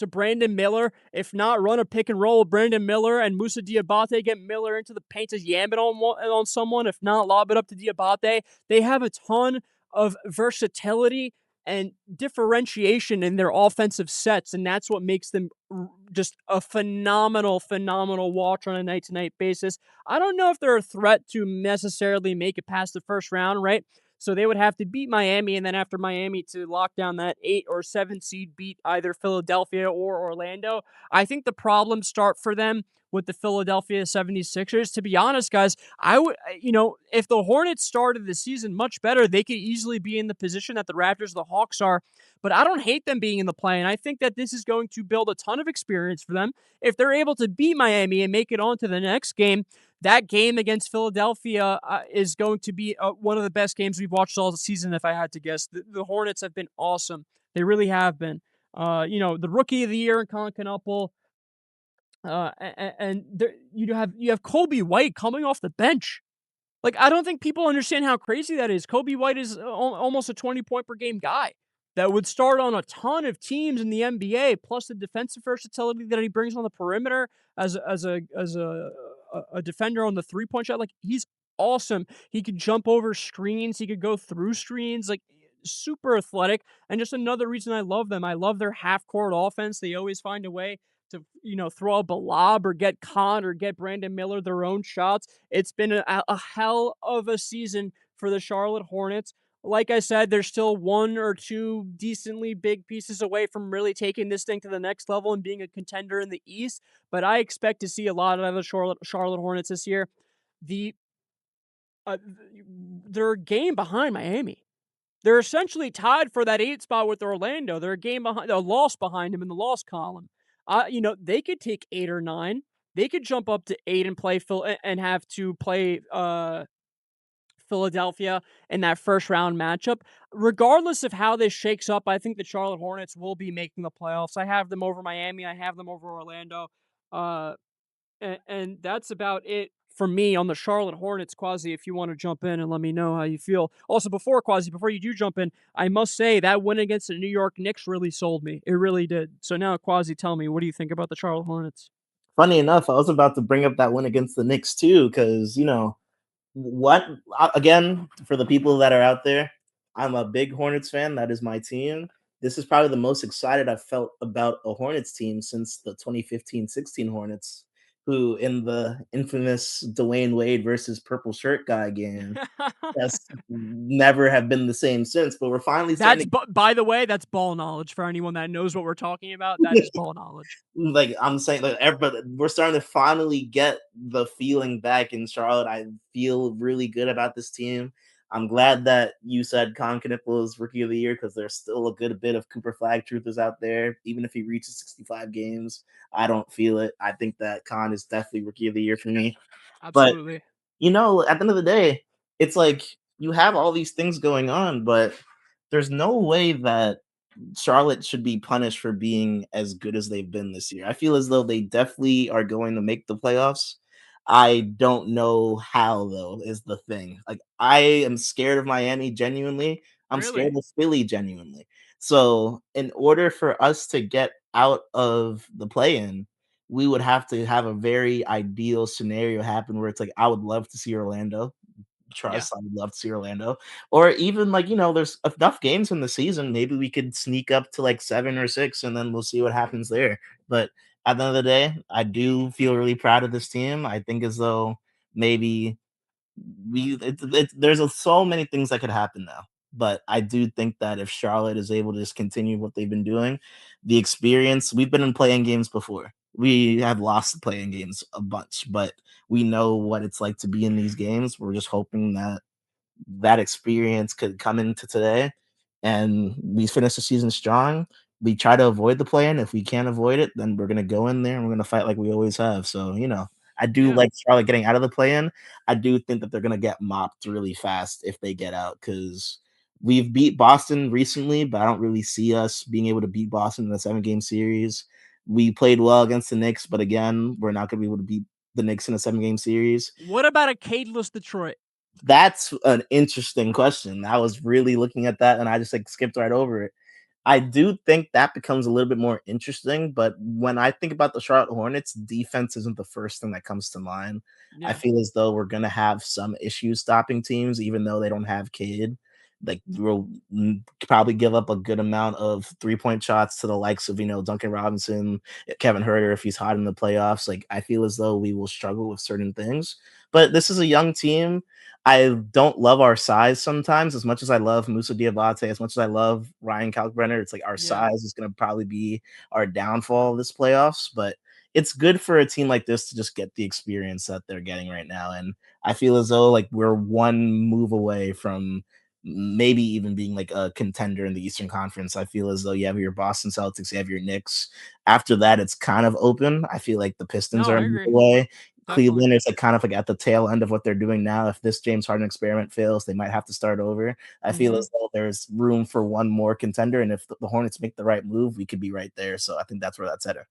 Brandon Miller. If not, run a pick and roll with Brandon Miller and Musa Diabate. Get Miller into the paint to yam it on someone. If not, lob it up to Diabate. They have a ton of versatility and differentiation in their offensive sets, and that's what makes them just a phenomenal, phenomenal watch on a night-to-night basis. I don't know if they're a threat to necessarily make it past the first round, right? So they would have to beat Miami, and then after Miami to lock down that 8 or 7 seed, beat either Philadelphia or Orlando. I think the problems start for them with the Philadelphia 76ers. To be honest, guys, I would, if the Hornets started the season much better, they could easily be in the position that the Raptors or the Hawks are. But I don't hate them being in the play, and I think that this is going to build a ton of experience for them. If they're able to beat Miami and make it on to the next game, that game against Philadelphia is going to be one of the best games we've watched all the season, if I had to guess. The Hornets have been awesome. They really have been. The rookie of the year in Con Knuppel, and you have Kobe White coming off the bench. Like, I don't think people understand how crazy that is. Kobe White is almost a 20-point per game guy that would start on a ton of teams in the NBA, plus the defensive versatility that he brings on the perimeter as a defender on the three-point shot. Like, he's awesome. He could jump over screens. He could go through screens. Like, super athletic. And just another reason I love them. I love their half-court offense. They always find a way to, throw up a lob or get Con or get Brandon Miller their own shots. It's been a hell of a season for the Charlotte Hornets. Like I said, there's still one or two decently big pieces away from really taking this thing to the next level and being a contender in the East. But I expect to see a lot out of the Charlotte Hornets this year. The uh, they're a game behind Miami. They're essentially tied for that 8 spot with Orlando. They're a loss behind him in the loss column. They could take 8 or 9. They could jump up to 8 and play and have to play Philadelphia in that first round matchup. Regardless of how this shakes up, I think the Charlotte Hornets will be making the playoffs. I have them over Miami. I have them over Orlando. Uh, and that's about it for me on the Charlotte Hornets, Quasi, if you want to jump in and let me know how you feel. Also, before Quasi, before you do jump in, I must say that win against the New York Knicks really sold me. It really did. So now, Quasi, tell me, what do you think about the Charlotte Hornets?
Funny enough, I was about to bring up that win against the Knicks too, because what again for the people that are out there, I'm a big Hornets fan. That is my team. This is probably the most excited I've felt about a Hornets team since the 2015-16 Hornets, who in the infamous Dwayne Wade versus purple shirt guy game just never have been the same since. But we're finally starting
By the way, that's ball knowledge for anyone that knows what we're talking about. That
to
is ball knowledge.
like I'm saying, like everybody, we're starting to finally get the feeling back in Charlotte. I feel really good about this team. I'm glad that you said Con Knipple is rookie of the year because there's still a good bit of Cooper Flag truthers out there. Even if he reaches 65 games, I don't feel it. I think that Con is definitely rookie of the year for me. But
Absolutely.
at the end of the day, it's like you have all these things going on, but there's no way that Charlotte should be punished for being as good as they've been this year. I feel as though they definitely are going to make the playoffs. I don't know how though is the thing. Like I am scared of Miami genuinely. I'm scared
Really?
of Philly genuinely. So in order for us to get out of the play-in, we would have to have a very ideal scenario happen where it's like I would love to see Orlando
Yeah.
trust. I would love to see Orlando. Or even like, there's enough games in the season. Maybe we could sneak up to like 7 or 6 and then we'll see what happens there. But at the end of the day, I do feel really proud of this team. I think as though maybe there's so many things that could happen now. But I do think that if Charlotte is able to just continue what they've been doing, the experience, we've been in playing games before. We have lost playing games a bunch, but we know what it's like to be in these games. We're just hoping that that experience could come into today and we finish the season strong. We try to avoid the play-in. If we can't avoid it, then we're gonna go in there and we're gonna fight like we always have. So, I do
Yeah.
like Charlotte getting out of the play-in. I do think that they're gonna get mopped really fast if they get out because we've beat Boston recently, but I don't really see us being able to beat Boston in a 7 game series. We played well against the Knicks, but again, we're not gonna be able to beat the Knicks in a 7 game series.
What about a cadeless Detroit?
That's an interesting question. I was really looking at that and I just like skipped right over it. I do think that becomes a little bit more interesting, but when I think about the Charlotte Hornets, defense isn't the first thing that comes to mind. I
Yeah.
feel as though we're gonna have some issues stopping teams, even though they don't have Cade. Like we'll probably give up a good amount of 3-point shots to the likes of Duncan Robinson, Kevin Herter if he's hot in the playoffs. Like I feel as though we will struggle with certain things. But this is a young team. I don't love our size sometimes as much as I love Musa Diabate, as much as I love Ryan Kalkbrenner. It's like our
Yeah.
size is going to probably be our downfall this playoffs, but it's good for a team like this to just get the experience that they're getting right now. And I feel as though like we're one move away from maybe even being like a contender in the Eastern Conference. I feel as though you have your Boston Celtics, you have your Knicks. After that, it's kind of open. I feel like the Pistons
No,
are a
I
move
agree.
away.
Definitely.
Cleveland is like kind of like at the tail end of what they're doing now. If this James Harden experiment fails, they might have to start over. I feel
Mhm.
as though there's room for one more contender, and if the Hornets make the right move, we could be right there. So I think that's where that's headed.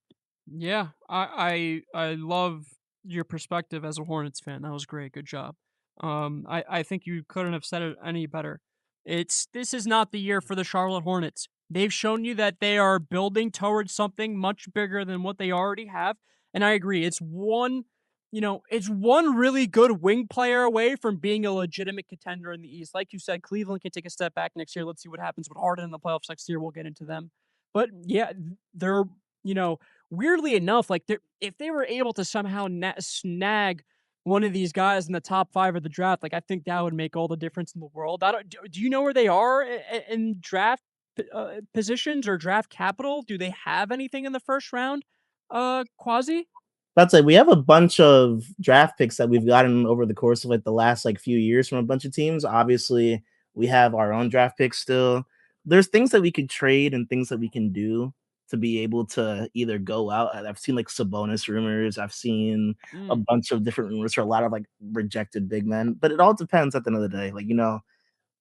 Yeah, I love your perspective as a Hornets fan. That was great. Good job. I think you couldn't have said it any better. This is not the year for the Charlotte Hornets. They've shown you that they are building towards something much bigger than what they already have. And I agree. It's one really good wing player away from being a legitimate contender in the East. Like you said, Cleveland can take a step back next year. Let's see what happens with Harden in the playoffs next year. We'll get into them. But yeah, they're, you know, weirdly enough, like if they were able to somehow snag one of these guys in the top 5 of the draft, like I think that would make all the difference in the world. I don't. Do you know where they are in draft positions or draft capital? Do they have anything in the first round? Quasi.
That's like we have a bunch of draft picks that we've gotten over the course of like the last like few years from a bunch of teams. Obviously, we have our own draft picks still. There's things that we could trade and things that we can do to be able to either go out. I've seen like Sabonis rumors. I've seen a
Mm,
bunch of different rumors for a lot of like rejected big men, but it all depends at the end of the day. Like,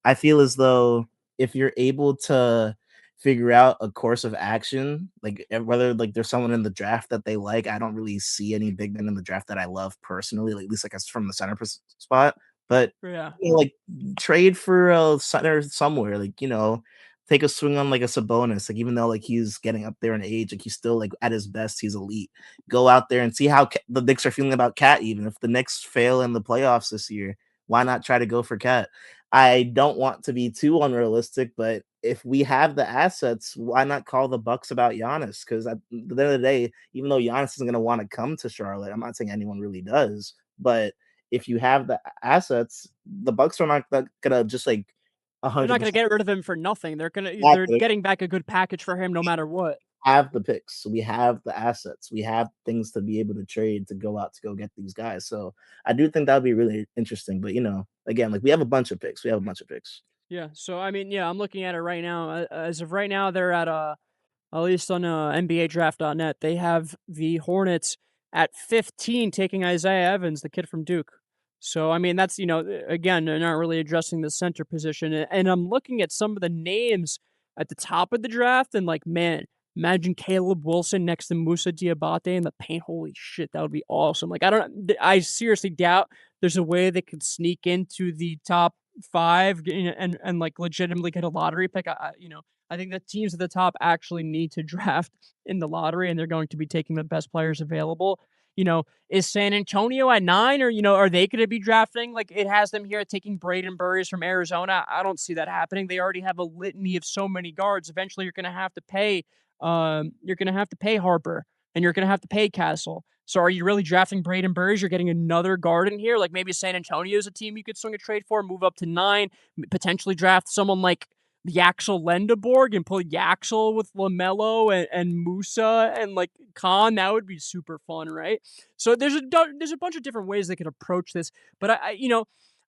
I feel as though if you're able to figure out a course of action, like whether like there's someone in the draft that they like. I don't really see any big men in the draft that I love personally, like, at least like us from the center spot. But
Yeah.
like trade for a center somewhere, like take a swing on like a Sabonis, like even though like he's getting up there in age, like he's still like at his best, he's elite. Go out there and see how the Knicks are feeling about Cat. Even if the Knicks fail in the playoffs this year, why not try to go for Cat? I don't want to be too unrealistic, but if we have the assets, why not call the Bucks about Giannis? Because at the end of the day, even though Giannis isn't going to want to come to Charlotte, I'm not saying anyone really does, but if you have the assets, the Bucks are not gonna just like
They're not gonna
100%
get rid of him for nothing. They're
exactly.
getting back a good package for him no matter what.
Have the picks, we have the assets, we have things to be able to trade to go out to go get these guys. So I do think that would be really interesting. But again, like we have a bunch of picks. We have a bunch of picks.
Yeah, so I mean, yeah, I'm looking at it right now. As of right now, they're at least on NBADraft.net, they have the Hornets at 15 taking Isaiah Evans, the kid from Duke. So I mean, that's again, they're not really addressing the center position. And I'm looking at some of the names at the top of the draft, and like, man, imagine Caleb Wilson next to Musa Diabate in the paint. Holy shit, that would be awesome. Like, I seriously doubt there's a way they could sneak into the top five and like legitimately get a lottery pick. I think the teams at the top actually need to draft in the lottery, and they're going to be taking the best players available. Is San Antonio at 9, or are they going to be drafting? Like, it has them here taking Braden Burries from Arizona. I don't see that happening. They already have a litany of so many guards. Eventually, you're going to have to pay. You're going to have to pay Harper, and you're going to have to pay Castle. So, are you really drafting Braden Burries? You're getting another guard in here. Like, maybe San Antonio is a team you could swing a trade for, move up to 9, potentially draft someone like Yaxel Lendeborg and put Yaxel with LaMelo and Musa and like Khan. That would be super fun, right? So there's a bunch of different ways they could approach this, but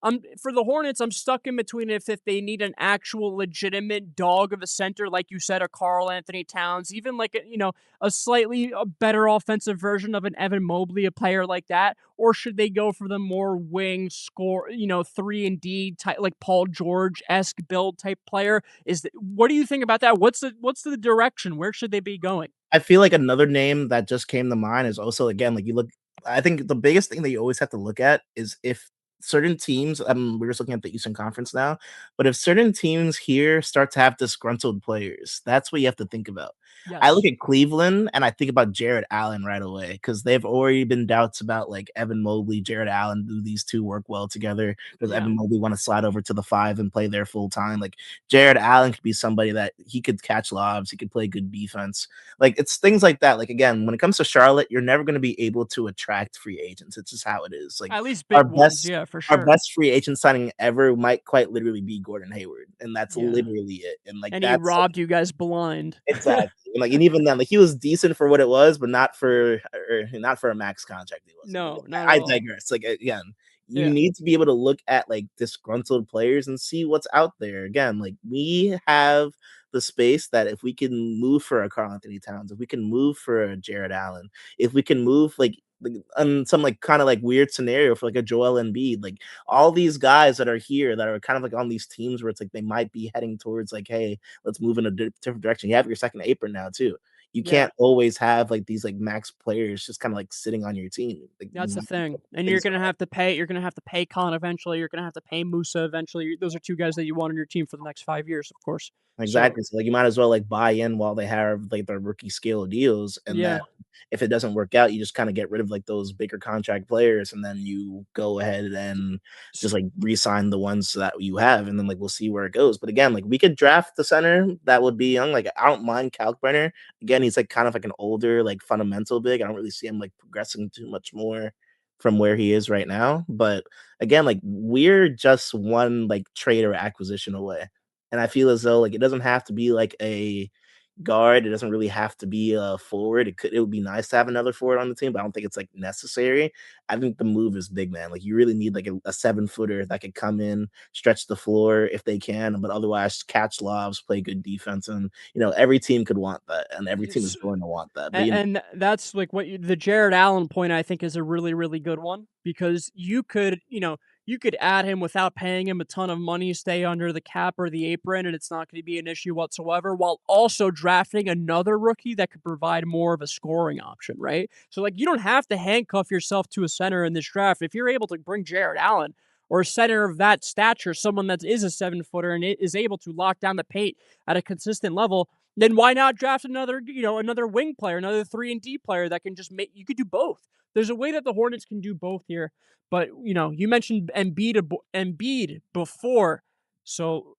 I'm for the Hornets. I'm stuck in between if they need an actual legitimate dog of a center, like you said, a Karl Anthony Towns, even like a slightly better offensive version of an Evan Mobley, a player like that, or should they go for the more wing score, 3 and D type, like Paul George esque build type player? What do you think about that? What's the direction? Where should they be going?
I feel like another name that just came to mind is also again like you look. I think the biggest thing that you always have to look at is if certain teams. We're just looking at the Eastern Conference now, but if certain teams here start to have disgruntled players, that's what you have to think about. I look
Yes.
at Cleveland and I think about Jared Allen right away because they've already been doubts about like Evan Mobley, Jared Allen. Do these two work well together? Does
Yeah.
Evan Mobley want to slide over to the 5 and play there full time? Like Jared Allen could be somebody that he could catch lobs, he could play good defense. Like it's things like that. Like again, when it comes to Charlotte, you're never going to be able to attract free agents. It's just how it is. Like
At least
our
big ones.
best
Yeah, for
our
sure.
best free agent signing ever might quite literally be Gordon Hayward, and that's
Yeah.
literally it. And like
And he
that's
robbed you guys blind.
exactly. And even then, like he was decent for what it was, but not for a max contract. He wasn't. But
No, not at
I
all.
digress. Like again, you
Yeah.
need to be able to look at like disgruntled players and see what's out there. Again, like we have the space that if we can move for a Karl Anthony Towns, if we can move for a Jared Allen, if we can move like on some like kind of like weird scenario for like a Joel Embiid, like all these guys that are here that are kind of like on these teams where it's like they might be heading towards like, hey, let's move in a different direction. You have your second apron now too. You
Yeah.
can't always have like these like max players just kind of like sitting on your team. Like you
That's the
might
thing. And
things are
you're gonna have to pay Khan eventually. You're gonna have to pay Musa eventually. Those are two guys that you want on your team for the next 5 years, of course. So
exactly. So like you might as well like buy in while they have like their rookie scale deals, and then
yeah.
if it doesn't work out, you just kind of get rid of like those bigger contract players, and then you go ahead and just like re-sign the ones that you have, and then like we'll see where it goes. But again, like we could draft the center that would be young. Like I don't mind Kalkbrenner. Again, he's like kind of like an older like fundamental big. I don't really see him like progressing too much more from where he is right now. But again, like we're just one like trade or acquisition away. And I feel as though like it doesn't have to be like a guard. It doesn't really have to be a forward. It would be nice to have another forward on the team, but I don't think it's like necessary. I think the move is big, man. Like you really need like a 7 footer that could come in, stretch the floor if they can, but otherwise catch lobs, play good defense. And every team could want that, and every team is
Yes.
going to want that. But
And that's like the Jared Allen point, I think, is a really, really good one because you could, you could add him without paying him a ton of money, stay under the cap or the apron, and it's not going to be an issue whatsoever, while also drafting another rookie that could provide more of a scoring option, right? So, like, you don't have to handcuff yourself to a center in this draft. If you're able to bring Jared Allen or a center of that stature, someone that is a 7-footer and is able to lock down the paint at a consistent level, then why not draft another, another wing player, another 3-and-D player that can just make, you could do both. There's a way that the Hornets can do both here. But, you mentioned Embiid before, so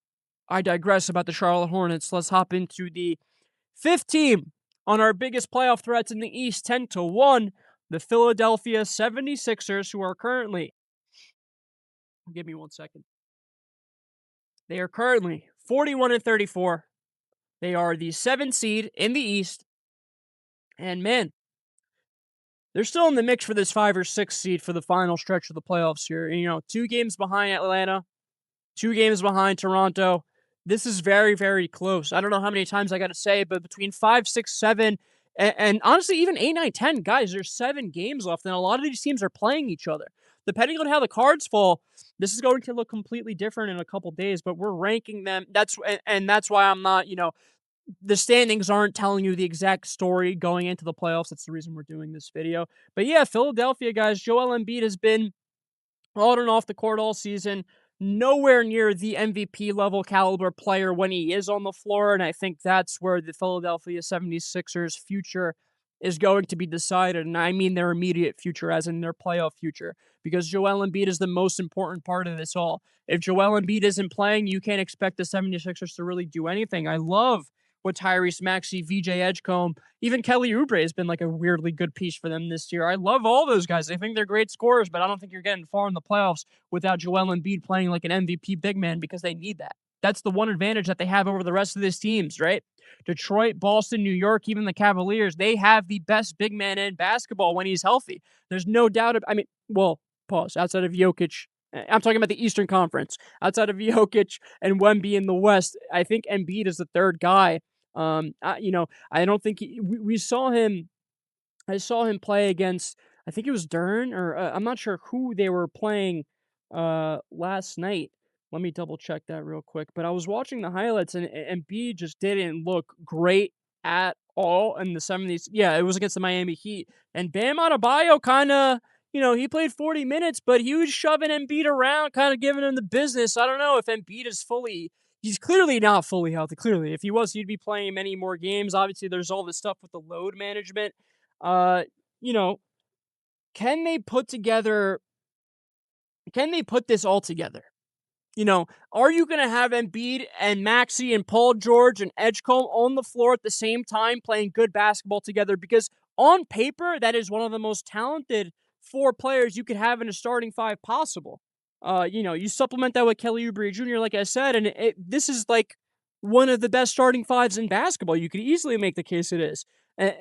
I digress about the Charlotte Hornets. Let's hop into the fifth team on our biggest playoff threats in the East, 10-1, the Philadelphia 76ers, who are currently, give me one second. They are currently 41-34. They are the 7th seed in the East. And man, they're still in the mix for this 5 or 6 seed for the final stretch of the playoffs here. 2 games behind Atlanta, 2 games behind Toronto. This is very, very close. I don't know how many times I got to say, but between 5, 6, 7, and honestly, even 8, 9, 10, guys, there's 7 games left, and a lot of these teams are playing each other. Depending on how the cards fall, this is going to look completely different in a couple days, but we're ranking them. That's why I'm not, the standings aren't telling you the exact story going into the playoffs. That's the reason we're doing this video. But yeah, Philadelphia, guys, Joel Embiid has been on and off the court all season. Nowhere near the MVP level caliber player when he is on the floor. And I think that's where the Philadelphia 76ers future is going to be decided. And I mean their immediate future, as in their playoff future, because Joel Embiid is the most important part of this all. If Joel Embiid isn't playing, you can't expect the 76ers to really do anything. I love what Tyrese Maxey, VJ Edgecombe, even Kelly Oubre has been like a weirdly good piece for them this year. I love all those guys. I think they're great scorers, but I don't think you're getting far in the playoffs without Joel Embiid playing like an MVP big man, because they need that. That's the one advantage that they have over the rest of these teams, right? Detroit, Boston, New York, even the Cavaliers, they have the best big man in basketball when he's healthy. There's no doubt. Pause. Outside of Jokic, I'm talking about the Eastern Conference. Outside of Jokic and Wemby in the West, I think Embiid is the third guy. I don't think we saw him. I saw him play against, I think it was Dern, or I'm not sure who they were playing last night. Let me double check that real quick. But I was watching the highlights, and Embiid just didn't look great at all in the 70s. Yeah, it was against the Miami Heat. And Bam Adebayo kind of, he played 40 minutes, but he was shoving Embiid around, kind of giving him the business. I don't know if Embiid is fully, he's clearly not fully healthy. Clearly, if he was, he'd be playing many more games. Obviously, there's all this stuff with the load management. uh, you know, can they put together, can they put this all together? Are you going to have Embiid and Maxey and Paul George and Edgecombe on the floor at the same time playing good basketball together? Because on paper, that is one of the most talented 4 players you could have in a starting 5 possible. You supplement that with Kelly Oubre Jr., like I said, and this is like one of the best starting 5s in basketball. You could easily make the case it is. And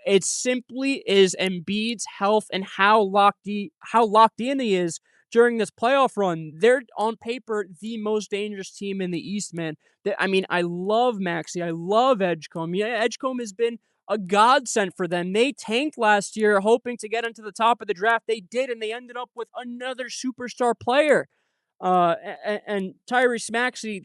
it simply is Embiid's health and how locked in he is during this playoff run. They're on paper the most dangerous team in the East, man. I mean, I love Maxey. I love Edgecombe. Yeah, Edgecombe has been a godsend for them. They tanked last year hoping to get into the top of the draft. They did, and they ended up with another superstar player. And Tyrese Maxey,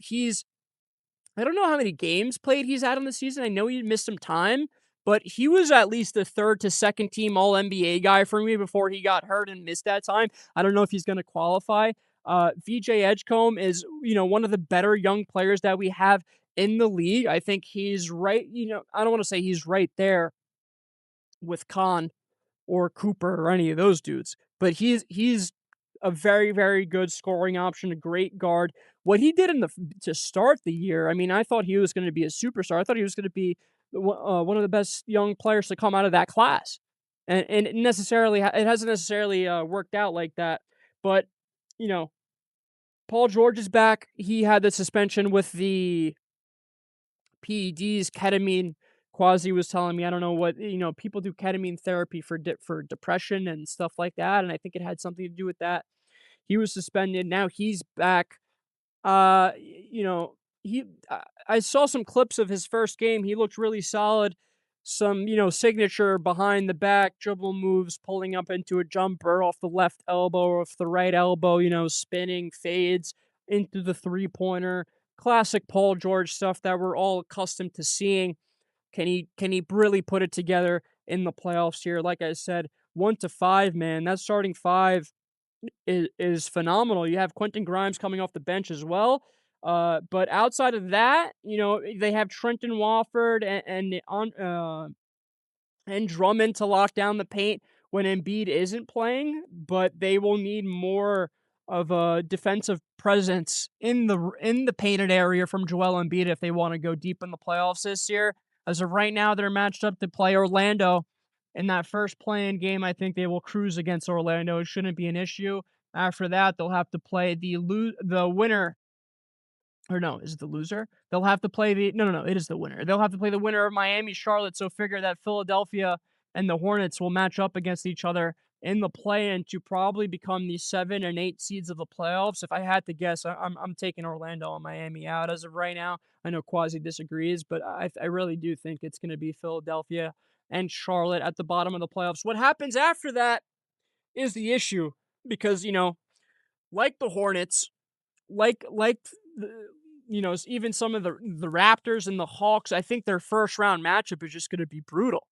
I don't know how many games played he's had on the season. I know he missed some time, but he was at least the 3rd to 2nd team All NBA guy for me before he got hurt and missed that time. I don't know if he's going to qualify. VJ Edgecombe is, one of the better young players that we have in the league. I think he's right. I don't want to say he's right there with Khan or Cooper or any of those dudes, but he's a very, very good scoring option, a great guard. What he did to start the year, I mean, I thought he was going to be a superstar. I thought he was going to be one of the best young players to come out of that class, and it hasn't necessarily worked out like that. But you know, Paul George is back. He had the suspension with the PEDs, ketamine. Quasi was telling me, I don't know what, people do ketamine therapy for depression and stuff like that, and I think it had something to do with that. He was suspended. Now he's back. He I saw some clips of his first game. He looked really solid. some, signature behind the back dribble moves, pulling up into a jumper off the left elbow or off the right elbow, spinning fades into the three-pointer. Classic Paul George stuff that we're all accustomed to seeing. Can he really put it together in the playoffs here? Like I said, 1 to 5, man. That starting 5 is phenomenal. You have Quentin Grimes coming off the bench as well. But outside of that, they have Trenton Wofford and Drummond to lock down the paint when Embiid isn't playing, but they will need more of a defensive presence in the painted area from Joel Embiid if they want to go deep in the playoffs this year. As of right now, they're matched up to play Orlando in that first play-in game. I think they will cruise against Orlando. It shouldn't be an issue. After that, they'll have to play the winner, or no, is it the loser? They'll have to play the no, no, no, it is the winner. They'll have to play the winner of Miami, Charlotte, so figure that Philadelphia and the Hornets will match up against each other in the play-in to probably become the 7 and 8 seeds of the playoffs. If I had to guess, I'm taking Orlando and Miami out as of right now. I know Quasi disagrees, but I really do think it's gonna be Philadelphia and Charlotte at the bottom of the playoffs. What happens after that is the issue because, like the Hornets, like the, even some of the Raptors and the Hawks, I think their first round matchup is just going to be brutal.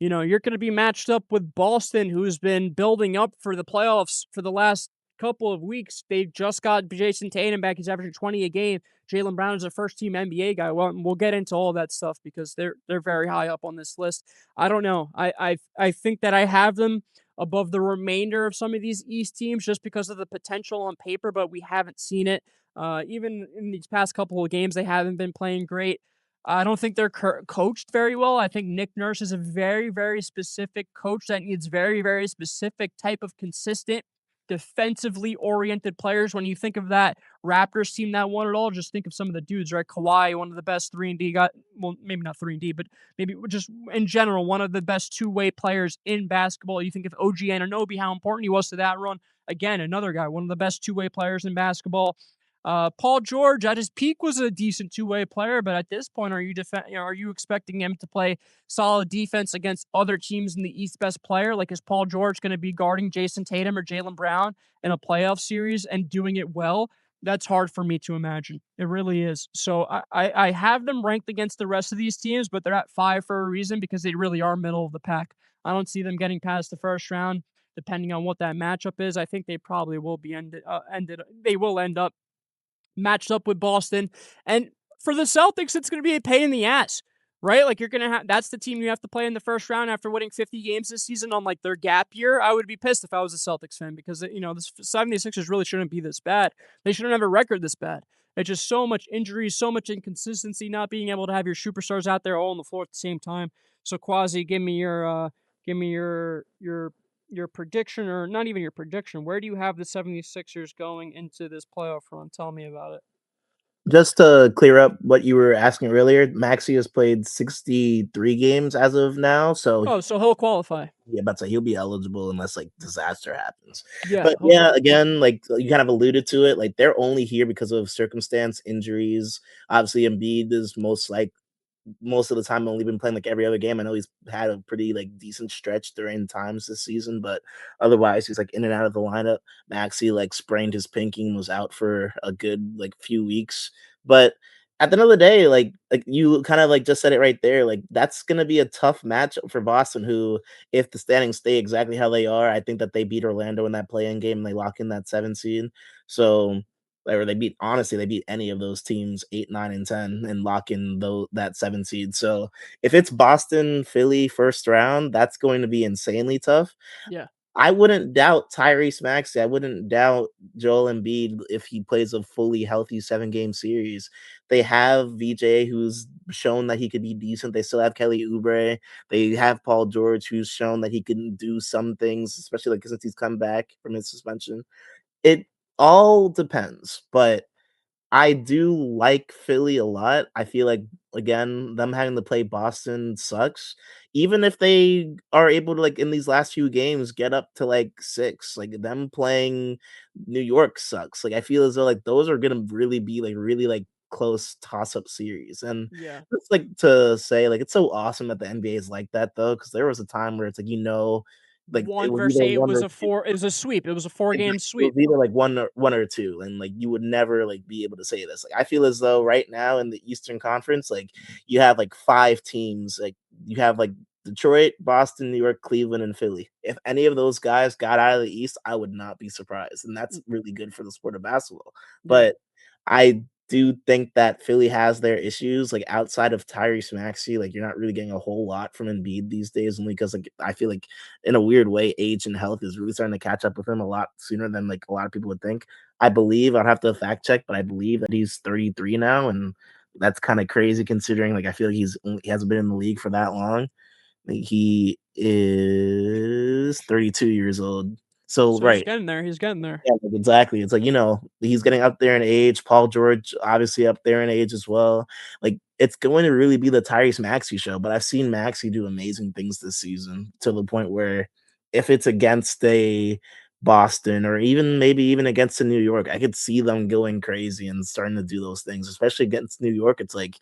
You're going to be matched up with Boston, who's been building up for the playoffs for the last couple of weeks. They just got Jason Tatum back; he's averaging 20 a game. Jaylen Brown is a first team NBA guy. Well, we'll get into all that stuff because they're very high up on this list. I don't know. I think that I have them above the remainder of some of these East teams just because of the potential on paper, but we haven't seen it. Even in these past couple of games, they haven't been playing great. I don't think they're coached very well. I think Nick Nurse is a very, very specific coach that needs very, very specific type of consistent, defensively oriented players. When you think of that Raptors team that won it all, just think of some of the dudes, right? Kawhi, one of the best 3-and-D got, well, maybe not 3-and-D, but maybe just in general, one of the best two-way players in basketball. You think of OG Anunoby, how important he was to that run. Again, another guy, one of the best two-way players in basketball. Paul George at his peak was a decent two-way player, but at this point, are you expecting him to play solid defense against other teams in the East best player? Like, is Paul George going to be guarding Jason Tatum or Jaylen Brown in a playoff series and doing it well? That's hard for me to imagine. It really is. So I have them ranked against the rest of these teams, but they're at 5 for a reason because they really are middle of the pack. I don't see them getting past the first round, depending on what that matchup is. I think they probably will be ended. They will end up matched up with Boston. And for the Celtics, it's going to be a pain in the ass, right? Like, you're going to have, that's the team you have to play in the first round after winning 50 games this season on like their gap year. I would be pissed if I was a Celtics fan because, the 76ers really shouldn't be this bad. They shouldn't have a record this bad. It's just so much injuries, so much inconsistency, not being able to have your superstars out there all on the floor at the same time. So Quasi, give me your prediction, or not even your prediction. Where do you have the 76ers going into this playoff run? Tell me about it.
Just to clear up what you were asking earlier, Maxey has played 63 games as of now, so
Oh, so he'll qualify.
yeah, about to say he'll be eligible unless like disaster happens.
Yeah,
But
he'll
yeah,
qualify.
again, like you kind of alluded to it, like they're only here because of circumstance, injuries. Obviously, Embiid is most of the time only been playing like every other game. I know he's had a pretty like decent stretch during times this season, but otherwise he's like in and out of the lineup. Maxi like sprained his pinky and was out for a good like few weeks. But at the end of the day, like you kind of like just said it right there, like that's gonna be a tough matchup for Boston, who if the standings stay exactly how they are, I think that they beat Orlando in that play-in game and they lock in that 7 seed. So or they beat honestly, they beat any of those teams 8, 9, and 10 and lock in that 7 seed. So if it's Boston, Philly first round, that's going to be insanely tough.
Yeah,
I wouldn't doubt Tyrese Maxey. I wouldn't doubt Joel Embiid if he plays a fully healthy 7 game series. They have VJ who's shown that he could be decent. They still have Kelly Oubre. They have Paul George who's shown that he can do some things, especially like since he's come back from his suspension. It all depends, but I do like Philly a lot. I feel like again, them having to play Boston sucks. Even if they are able to like in these last few games get up to like 6, like them playing New York sucks. Like I feel as though like those are gonna really be like really like close toss-up series, and
Yeah.
it's like to say, like, it's so awesome that the NBA is like that though, because there was a time where it's like, like, it
One
was
versus
either
eight,
1 or 2.
it was a sweep. It was a 4-game
Exactly. It was
sweep.
either like 1 or 2, and, like, you would never, like, be able to say this. Like, I feel as though right now in the Eastern Conference, like, you have, like, 5 teams, like, you have, like, Detroit, Boston, New York, Cleveland, and Philly. If any of those guys got out of the East, I would not be surprised, and that's
Mm,
really good for the sport of basketball.
yeah.
But I do think that Philly has their issues, like, outside of Tyrese Maxey, like, you're not really getting a whole lot from Embiid these days only because, like, I feel like in a weird way, age and health is really starting to catch up with him a lot sooner than, like, a lot of people would think. I believe I'd have to fact check, but I believe that he's 33 now, and that's kinda crazy considering, like, I feel like he hasn't been in the league for that long. Like, he is 32 years old. So
So he's
right.
getting there. He's getting there.
Yeah, like, exactly. It's like, he's getting up there in age. Paul George, obviously up there in age as well. Like, it's going to really be the Tyrese Maxey show, but I've seen Maxey do amazing things this season to the point where if it's against a Boston or even maybe even against a New York, I could see them going crazy and starting to do those things, especially against New York. It's like,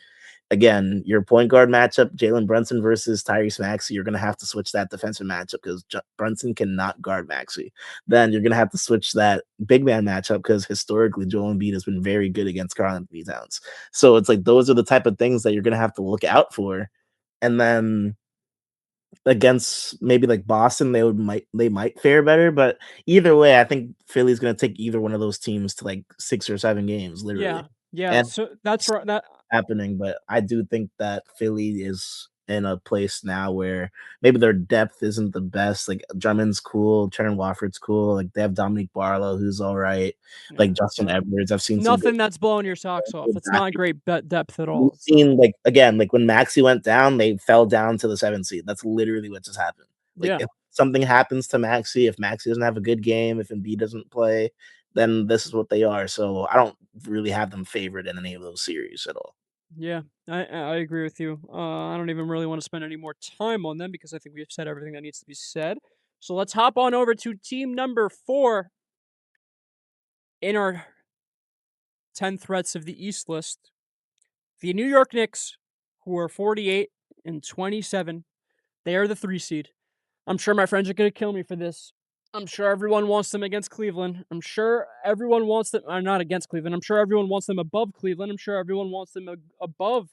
again, your point guard matchup, Jalen Brunson versus Tyrese Maxey, you're gonna have to switch that defensive matchup because Brunson cannot guard Maxey. Then you're gonna have to switch that big man matchup because historically Joel Embiid has been very good against Karl Anthony Towns. So it's like those are the type of things that you're gonna have to look out for. And then against maybe like Boston, they might fare better, but either way, I think Philly's gonna take either one of those teams to like 6 or 7 games, literally.
Yeah. Yeah.
And
So that's right. That
happening, but I do think that Philly is in a place now where maybe their depth isn't the best. Like Drummond's cool, Trent Wofford's cool. Like they have Dominique Barlow, who's all right.
yeah.
Like
It's
Justin Edwards, I've seen some good.
nothing that's blowing your socks off. It's not
Exactly.
great depth at
We've
all. It's not.
seen like again, like when Maxi went down, they fell down to the 7th seed. That's literally what just happened. Like
Yeah.
if something happens to Maxi, if Maxi doesn't have a good game, if Embiid doesn't play, then this is what they are. So I don't really have them favored in any of those series at all.
Yeah. I agree with you. I don't even really want to spend any more time on them because I think we've said everything that needs to be said. So let's hop on over to team number 4 in our 10 threats of the East list. The New York Knicks, who are 48-27. They are the 3 seed. I'm sure my friends are going to kill me for this. I'm sure everyone wants them against Cleveland. I'm sure everyone wants them, not against Cleveland. I'm sure everyone wants them above Cleveland. I'm sure everyone wants them above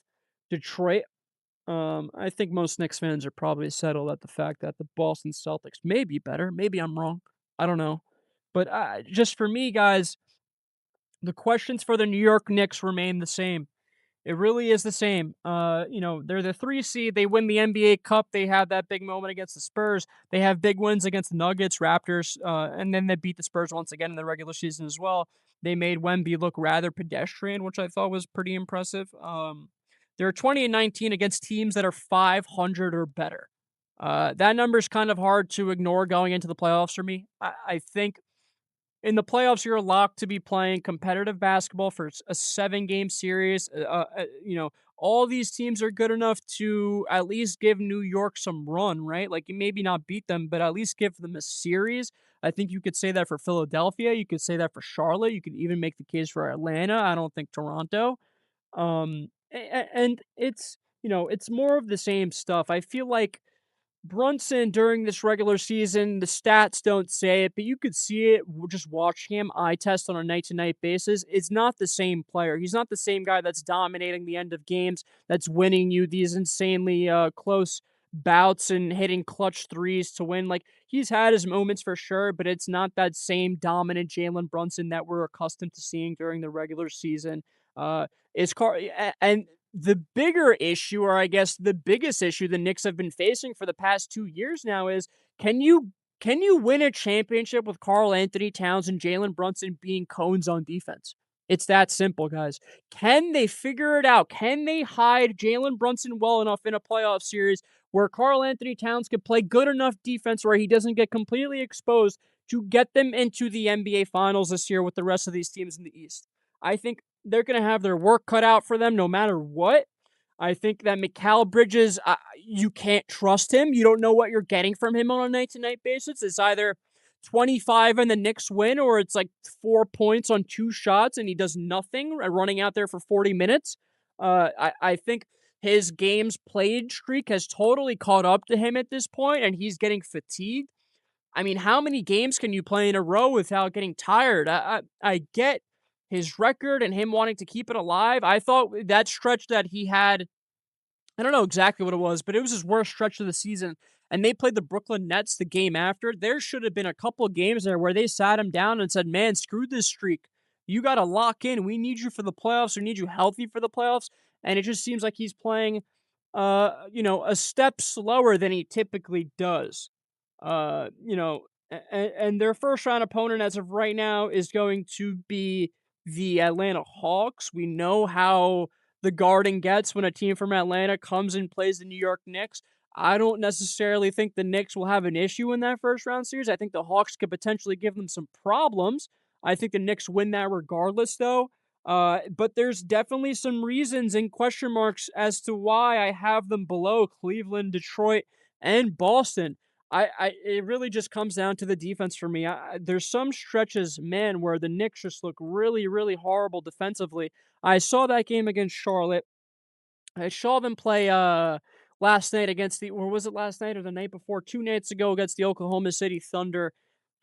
Detroit. I think most Knicks fans are probably settled at the fact that the Boston Celtics may be better. Maybe I'm wrong. I don't know. But just for me, guys, the questions for the New York Knicks remain the same. It really is the same. They're the 3 seed. They win the NBA Cup. They have that big moment against the Spurs. They have big wins against the Nuggets, Raptors, and then they beat the Spurs once again in the regular season as well. They made Wemby look rather pedestrian, which I thought was pretty impressive. They're 20-19 against teams that are 500 or better. That number is kind of hard to ignore going into the playoffs for me. I think in the playoffs, you're locked to be playing competitive basketball for a 7-game series. All these teams are good enough to at least give New York some run, right? Like, you maybe not beat them, but at least give them a series. I think you could say that for Philadelphia. You could say that for Charlotte. You could even make the case for Atlanta. I don't think Toronto. And it's more of the same stuff. I feel like Brunson during this regular season, the stats don't say it, but you could see it just watching him eye test on a night to night basis. It's not the same player. He's not the same guy that's dominating the end of games, that's winning you these insanely close bouts and hitting clutch threes to win. Like, he's had his moments for sure, but it's not that same dominant Jalen Brunson that we're accustomed to seeing during the regular season. Uh, and the bigger issue, or I guess the biggest issue the Knicks have been facing for the past 2 years now is can you can you win a championship with Karl Anthony Towns and Jalen Brunson being cones on defense? It's that simple, guys. Can they figure it out? Can they hide Jalen Brunson well enough in a playoff series where Karl Anthony Towns can play good enough defense where he doesn't get completely exposed to get them into the NBA Finals this year with the rest of these teams in the East? I think they're going to have their work cut out for them no matter what. I think that Mikal Bridges, you can't trust him. You don't know what you're getting from him on a night to night basis. It's either 25 and the Knicks win, or it's like 4 points on 2 shots and he does nothing, running out there for 40 minutes. I think his games played streak has totally caught up to him at this point, and he's getting fatigued. I mean, how many games can you play in a row without getting tired? I get his record and him wanting to keep it alive. I thought that stretch that he had, I don't know exactly what it was, but it was his worst stretch of the season. And they played the Brooklyn Nets the game after. There should have been a couple of games there where they sat him down and said, "Man, screw this streak. You got to lock in. We need you for the playoffs. We need you healthy for the playoffs." And it just seems like he's playing, a step slower than he typically does. And their first round opponent as of right now is going to be the Atlanta Hawks. We know how the Garden gets when a team from Atlanta comes and plays the New York Knicks. I don't necessarily think the Knicks will have an issue in that first round series. I think the Hawks could potentially give them some problems. I think the Knicks win that regardless, though. But there's definitely some reasons and question marks as to why I have them below Cleveland, Detroit, and Boston. It really just comes down to the defense for me. There's some stretches, man, where the Knicks just look really, really horrible defensively. I saw that game against Charlotte. I saw them play last night against the, or was it last night or the night before? 2 nights ago against the Oklahoma City Thunder.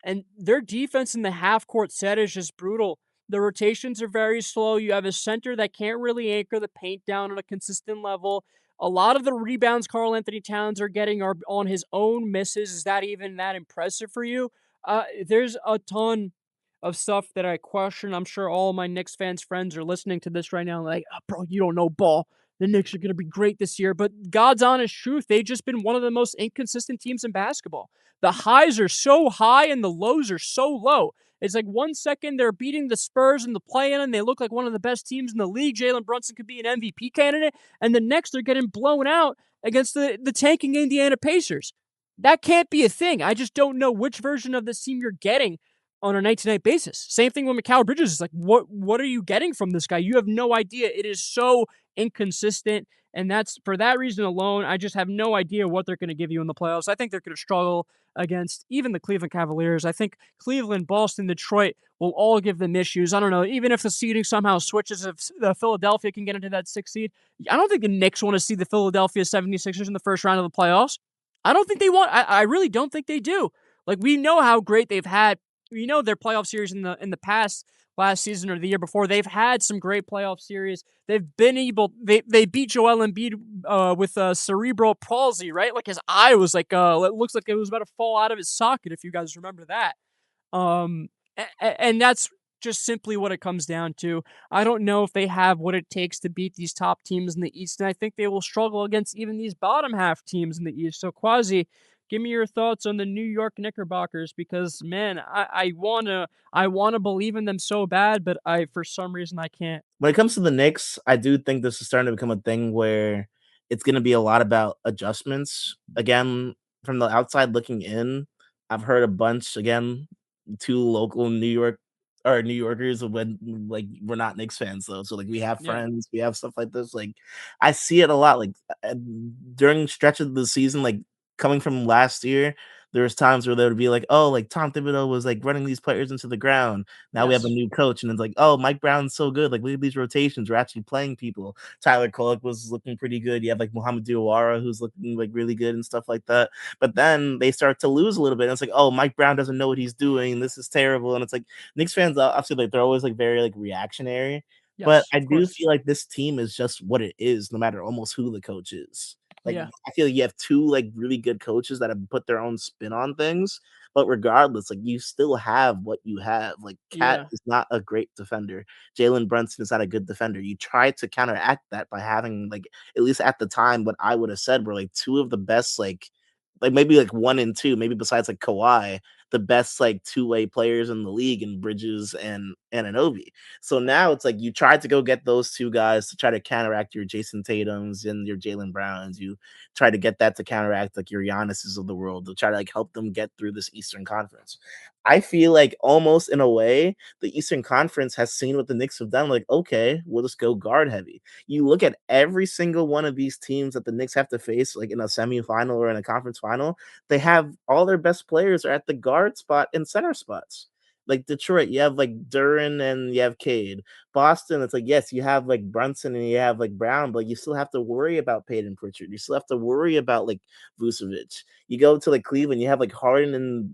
And their defense in the half court set is just brutal. The rotations are very slow. You have a center that can't really anchor the paint down on a consistent level. A lot of the rebounds Karl Anthony Towns are getting are on his own misses. Is that even that impressive for you? There's a ton of stuff that I question. I'm sure all my Knicks fans friends are listening to this right now, like, "Oh, bro, you don't know ball. The Knicks are going to be great this year." But God's honest truth, they've just been one of the most inconsistent teams in basketball. The highs are so high and the lows are so low. It's like 1 second they're beating the Spurs in the play-in and they look like one of the best teams in the league. Jalen Brunson could be an MVP candidate. And the next they're getting blown out against the tanking Indiana Pacers. That can't be a thing. I just don't know which version of this team you're getting on a night-to-night basis. Same thing with Mikal Bridges. It's like, what are you getting from this guy? You have no idea. It is so inconsistent. And that's for that reason alone, I just have no idea what they're going to give you in the playoffs. I think they're going to struggle against even the Cleveland Cavaliers. I think Cleveland, Boston, Detroit will all give them issues. I don't know. Even if the seeding somehow switches, if Philadelphia can get into that 6th seed, I don't think the Knicks want to see the Philadelphia 76ers in the first round of the playoffs. I don't think they want. I really don't think they do. Like, we know how great they've had. We know their playoff series in the past, last season or the year before. They've had some great playoff series. They've been able. They beat Joel Embiid with cerebral palsy, right? Like his eye was like it looks like it was about to fall out of his socket. If you guys remember that. Um, and that's just simply what it comes down to. I don't know if they have what it takes to beat these top teams in the East, and I think they will struggle against even these bottom half teams in the East. So, Quasi, give me your thoughts on the New York Knickerbockers because, man, I wanna believe in them so bad, but I for some reason I can't.
When it comes to the Knicks, I do think this is starting to become a thing where it's gonna be a lot about adjustments. Again, from the outside looking in, I've heard a bunch again, 2 local New York or New Yorkers when like we're not Knicks fans though. So like we have
Yeah.
friends, we have stuff like this. Like I see it a lot. Like during stretch of the season, like coming from last year, there was times where they would be like, "Oh, like Tom Thibodeau was like running these players into the ground." Now we have a
Yes.
new coach, and it's like, "Oh, Mike Brown's so good. Like, look at these rotations. We're actually playing people." Tyler Kolek was looking pretty good. You have like Muhammad Diawara, who's looking like really good and stuff like that. But then they start to lose a little bit. And it's like, "Oh, Mike Brown doesn't know what he's doing. This is terrible." And it's like Knicks fans, obviously, like they're always like very like reactionary. But
Yes,
I
of
do
course.
feel like this team is just what it is, no matter almost who the coach is. Like
Yeah.
I feel like you have two like really good coaches that have put their own spin on things, but regardless, like you still have what you have. Like Cat
Yeah.
is not a great defender. Jalen Brunson is not a good defender. You try to counteract that by having like at least at the time what I would have said were like two of the best like maybe like one and two, maybe besides like Kawhi, the best like two-way players in the league in Bridges and Anunoby. So now it's like you tried to go get those two guys to try to counteract your Jason Tatums and your Jalen Browns. You try to get that to counteract like your Giannis's of the world to try to like help them get through this Eastern Conference. I feel like almost in a way, the Eastern Conference has seen what the Knicks have done. Like, okay, we'll just go guard heavy. You look at every single one of these teams that the Knicks have to face, like in a semifinal or in a conference final, they have all their best players are at the guard spot and center spots. Like Detroit, you have like Duran and you have Cade. Boston, it's like, yes, you have like Brunson and you have like Brown, but you still have to worry about Peyton Pritchard. You still have to worry about like Vucevic. You go to like Cleveland, you have like Harden and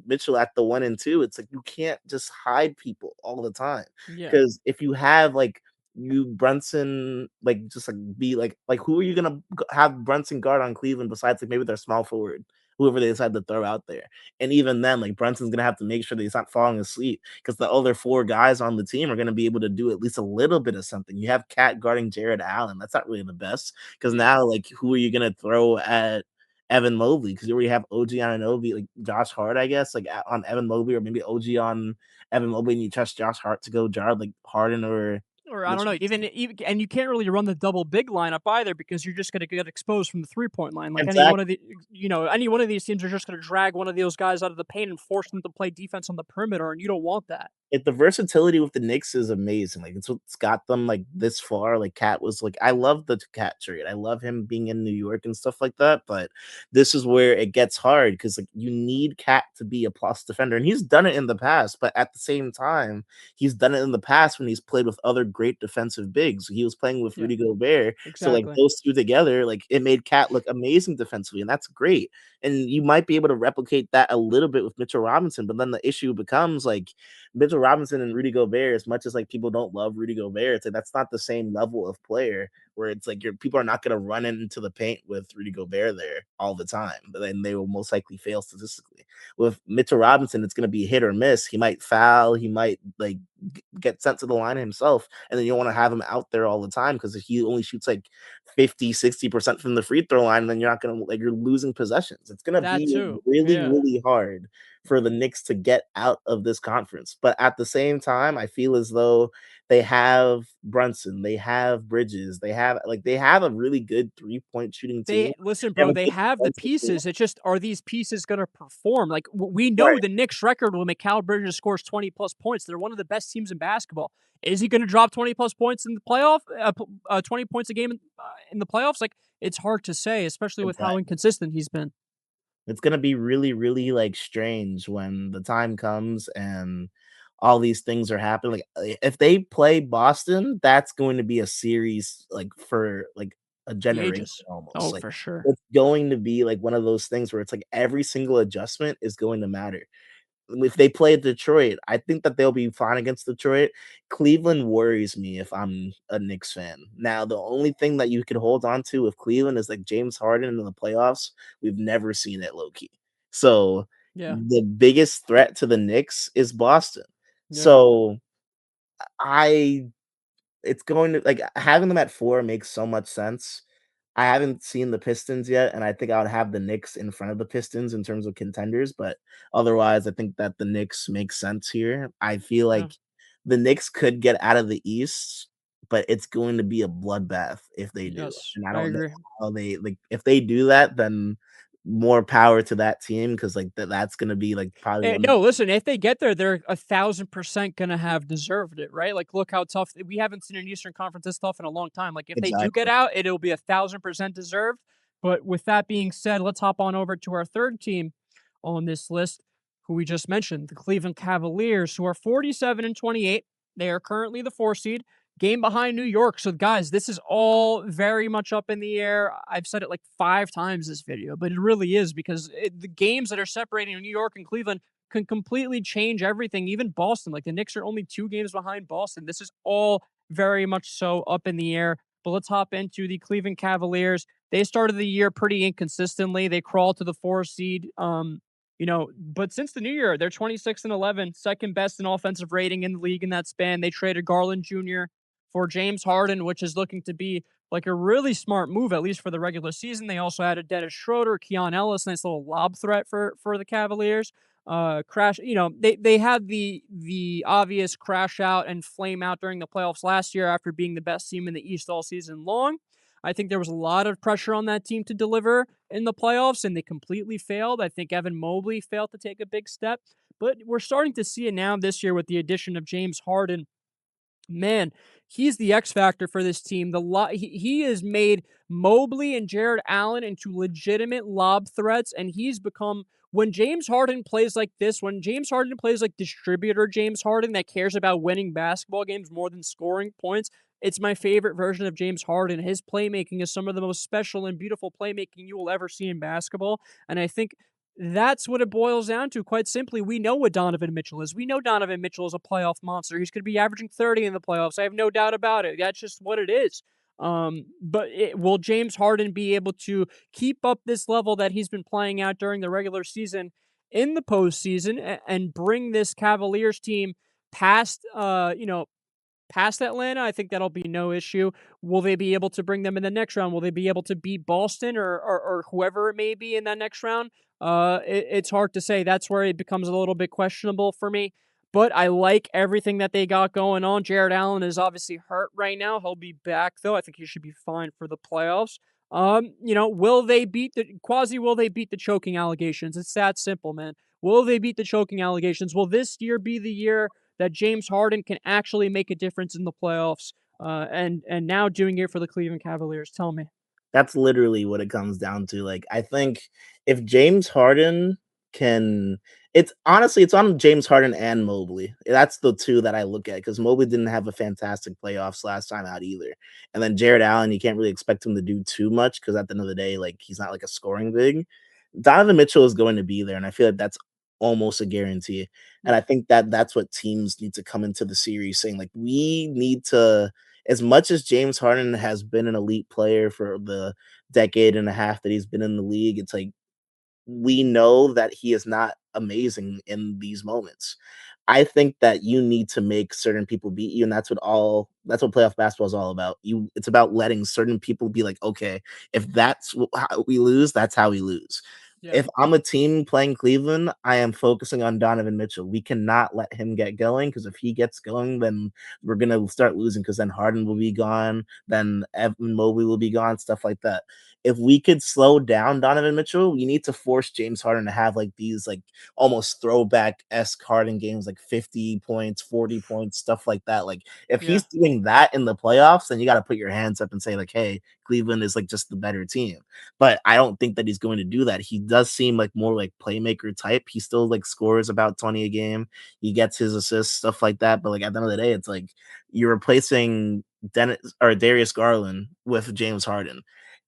Mitchell at the 1 and 2. It's like you can't just hide people all the time.
Yeah.
Because if you have like you Brunson like just like be like who are you gonna have Brunson guard on Cleveland besides like maybe their small forward, whoever they decide to throw out there. And even then, like Brunson's gonna have to make sure that he's not falling asleep because the other four guys on the team are gonna be able to do at least a little bit of something. You have Cat guarding Jared Allen. That's not really the best because
Yeah.
now like who are you gonna throw at Evan Mobley? Because you already have OG on Anunoby, like Josh Hart, I guess, like on Evan Mobley, or maybe OG on Evan Mobley, and you trust Josh Hart to go guard like Harden or
Or I don't
Mitchell.
know, even and you can't really run the double big lineup either because you're just gonna get exposed from the 3-point line. Like any one of
Exactly.
the any one of these teams are just gonna drag one of those guys out of the paint and force them to play defense on the perimeter, and you don't want that.
The versatility with the Knicks is amazing. Like it's what's got them like this far. Like Cat was like, I love the Cat trade. I love him being in New York and stuff like that. But this is where it gets hard because like you need Cat to be a plus defender, and he's done it in the past. But at the same time, he's done it in the past when he's played with other great defensive bigs. He was playing with
Yeah,
Rudy Gobert, so like
exactly.
those two together, like it made Cat look amazing defensively, and that's great. And you might be able to replicate that a little bit with Mitchell Robinson, but then the issue becomes like Mitchell Robinson and Rudy Gobert, as much as like people don't love Rudy Gobert, it's like that's not the same level of player where it's like your people are not gonna run into the paint with Rudy Gobert there all the time, but then they will most likely fail statistically. With Mitchell Robinson, it's gonna be hit or miss. He might foul, he might like get sent to the line himself, and then you want to have him out there all the time because if he only shoots like 50, 60% from the free throw line, then you're not gonna like you're losing possessions. It's gonna
That
be
too.
really,
Yeah.
really hard for the Knicks to get out of this conference. But at the same time, I feel as though they have Brunson, they have Bridges, they have a really good 3-point shooting team.
They listen,
They have
bro,
a
they
good
have the
defensive team.
pieces. It's just are these pieces gonna perform? Like we know
Right,
the Knicks record when Mikal Bridges scores 20 plus points. They're one of the best teams in basketball. Is he gonna drop 20 plus points in the playoff? 20 points a game in the playoffs? Like it's hard to say, especially with how
exactly.
inconsistent he's been.
It's gonna be really, really, like, strange when the time comes and all these things are happening, like, if they play Boston, that's going to be a series, like, for, like, a
The
generation
ages.
almost,
Oh,
like,
for sure.
it's going to be, like, one of those things where it's, like, every single adjustment is going to matter. If they play Detroit, I think that they'll be fine against Detroit. Cleveland worries me if I'm a Knicks fan. Now, the only thing that you could hold on to with Cleveland is like James Harden in the playoffs. We've never seen it low key. So
Yeah.
the biggest threat to the Knicks is Boston.
Yeah.
So I it's going to like having them at 4 makes so much sense. I haven't seen the Pistons yet, and I think I would have the Knicks in front of the Pistons in terms of contenders, but otherwise, I think that the Knicks make sense here. I feel
Yeah.
like the Knicks could get out of the East, but it's going to be a bloodbath if they do,
Yes.
and I
I
don't know
agree.
how they like if they do that, then more power to that team because like that's gonna be like probably one of
No, listen, if they get there, they're 1,000% gonna have deserved it, right? Like, look how tough we haven't seen an Eastern Conference this tough in a long time. Like, if they do get
exactly.
out, it'll be 1,000% deserved. But with that being said, let's hop on over to our third team on this list, who we just mentioned, the Cleveland Cavaliers, who are 47 and 28. They are currently the 4 seed, game behind New York. So, guys, this is all very much up in the air. I've said it like 5 times this video, but it really is because the games that are separating New York and Cleveland can completely change everything. Even Boston, like the Knicks are only 2 games behind Boston. This is all very much so up in the air. But let's hop into the Cleveland Cavaliers. They started the year pretty inconsistently. They crawled to the 4 seed. But since the new year, they're 26 and 11, second best in offensive rating in the league in that span. They traded Garland Jr. for James Harden, which is looking to be like a really smart move, at least for the regular season. They also added Dennis Schroeder, Keon Ellis, nice little lob threat for the Cavaliers. crash. They had the obvious crash out and flame out during the playoffs last year after being the best team in the East all season long. I think there was a lot of pressure on that team to deliver in the playoffs, and they completely failed. I think Evan Mobley failed to take a big step, but we're starting to see it now this year with the addition of James Harden. Man, he's the X factor for this team. He has made Mobley and Jared Allen into legitimate lob threats, and he's become when James Harden plays like this, when James Harden plays like distributor James Harden that cares about winning basketball games more than scoring points. It's my favorite version of James Harden. His playmaking is some of the most special and beautiful playmaking you will ever see in basketball. And I think that's what it boils down to. Quite simply, we know what Donovan Mitchell is. We know Donovan Mitchell is a playoff monster. He's going to be averaging 30 in the playoffs. I have no doubt about it. That's just what it is. Will James Harden be able to keep up this level that he's been playing out during the regular season in the postseason and bring this Cavaliers team past, past Atlanta? I think that'll be no issue. Will they be able to bring them in the next round? Will they be able to beat Boston or whoever it may be in that next round? It's hard to say. That's where it becomes a little bit questionable for me. But I like everything that they got going on. Jared Allen is obviously hurt right now. He'll be back though. I think he should be fine for the playoffs. Will they beat the Quasi? Will they beat the choking allegations? It's that simple, man. Will they beat the choking allegations? Will this year be the year that James Harden can actually make a difference in the playoffs? And now doing it for the Cleveland Cavaliers. Tell me.
That's literally what it comes down to. Like, I think if James Harden can, it's honestly, it's on James Harden and Mobley. That's the two that I look at because Mobley didn't have a fantastic playoffs last time out either. And then Jared Allen, you can't really expect him to do too much because at the end of the day, like, he's not like a scoring big. Donovan Mitchell is going to be there, and I feel like that's almost a guarantee. And
Yeah.
I think that that's what teams need to come into the series saying, like, we need to, as much as James Harden has been an elite player for the decade and a half that he's been in the league, it's like we know that he is not amazing in these moments. I think that you need to make certain people beat you, and that's what playoff basketball is all about. It's about letting certain people be like, okay, if that's how we lose, that's how we lose.
Yeah.
If I'm a team playing Cleveland, I am focusing on Donovan Mitchell. We cannot let him get going because if he gets going, then we're gonna start losing because then Harden will be gone, then Evan Mobley will be gone, stuff like that. If we could slow down Donovan Mitchell, we need to force James Harden to have like these like almost throwback esque Harden games, like 50 points, 40 points, stuff like that. Like if
Yeah.
he's doing that in the playoffs, then you got to put your hands up and say like, hey, Cleveland is like just the better team. But I don't think that he's going to do that. He does seem like more like playmaker type. He still like scores about 20 a game. He gets his assists, stuff like that. But like at the end of the day, it's like you're replacing Dennis or Darius Garland with James Harden.
Yeah.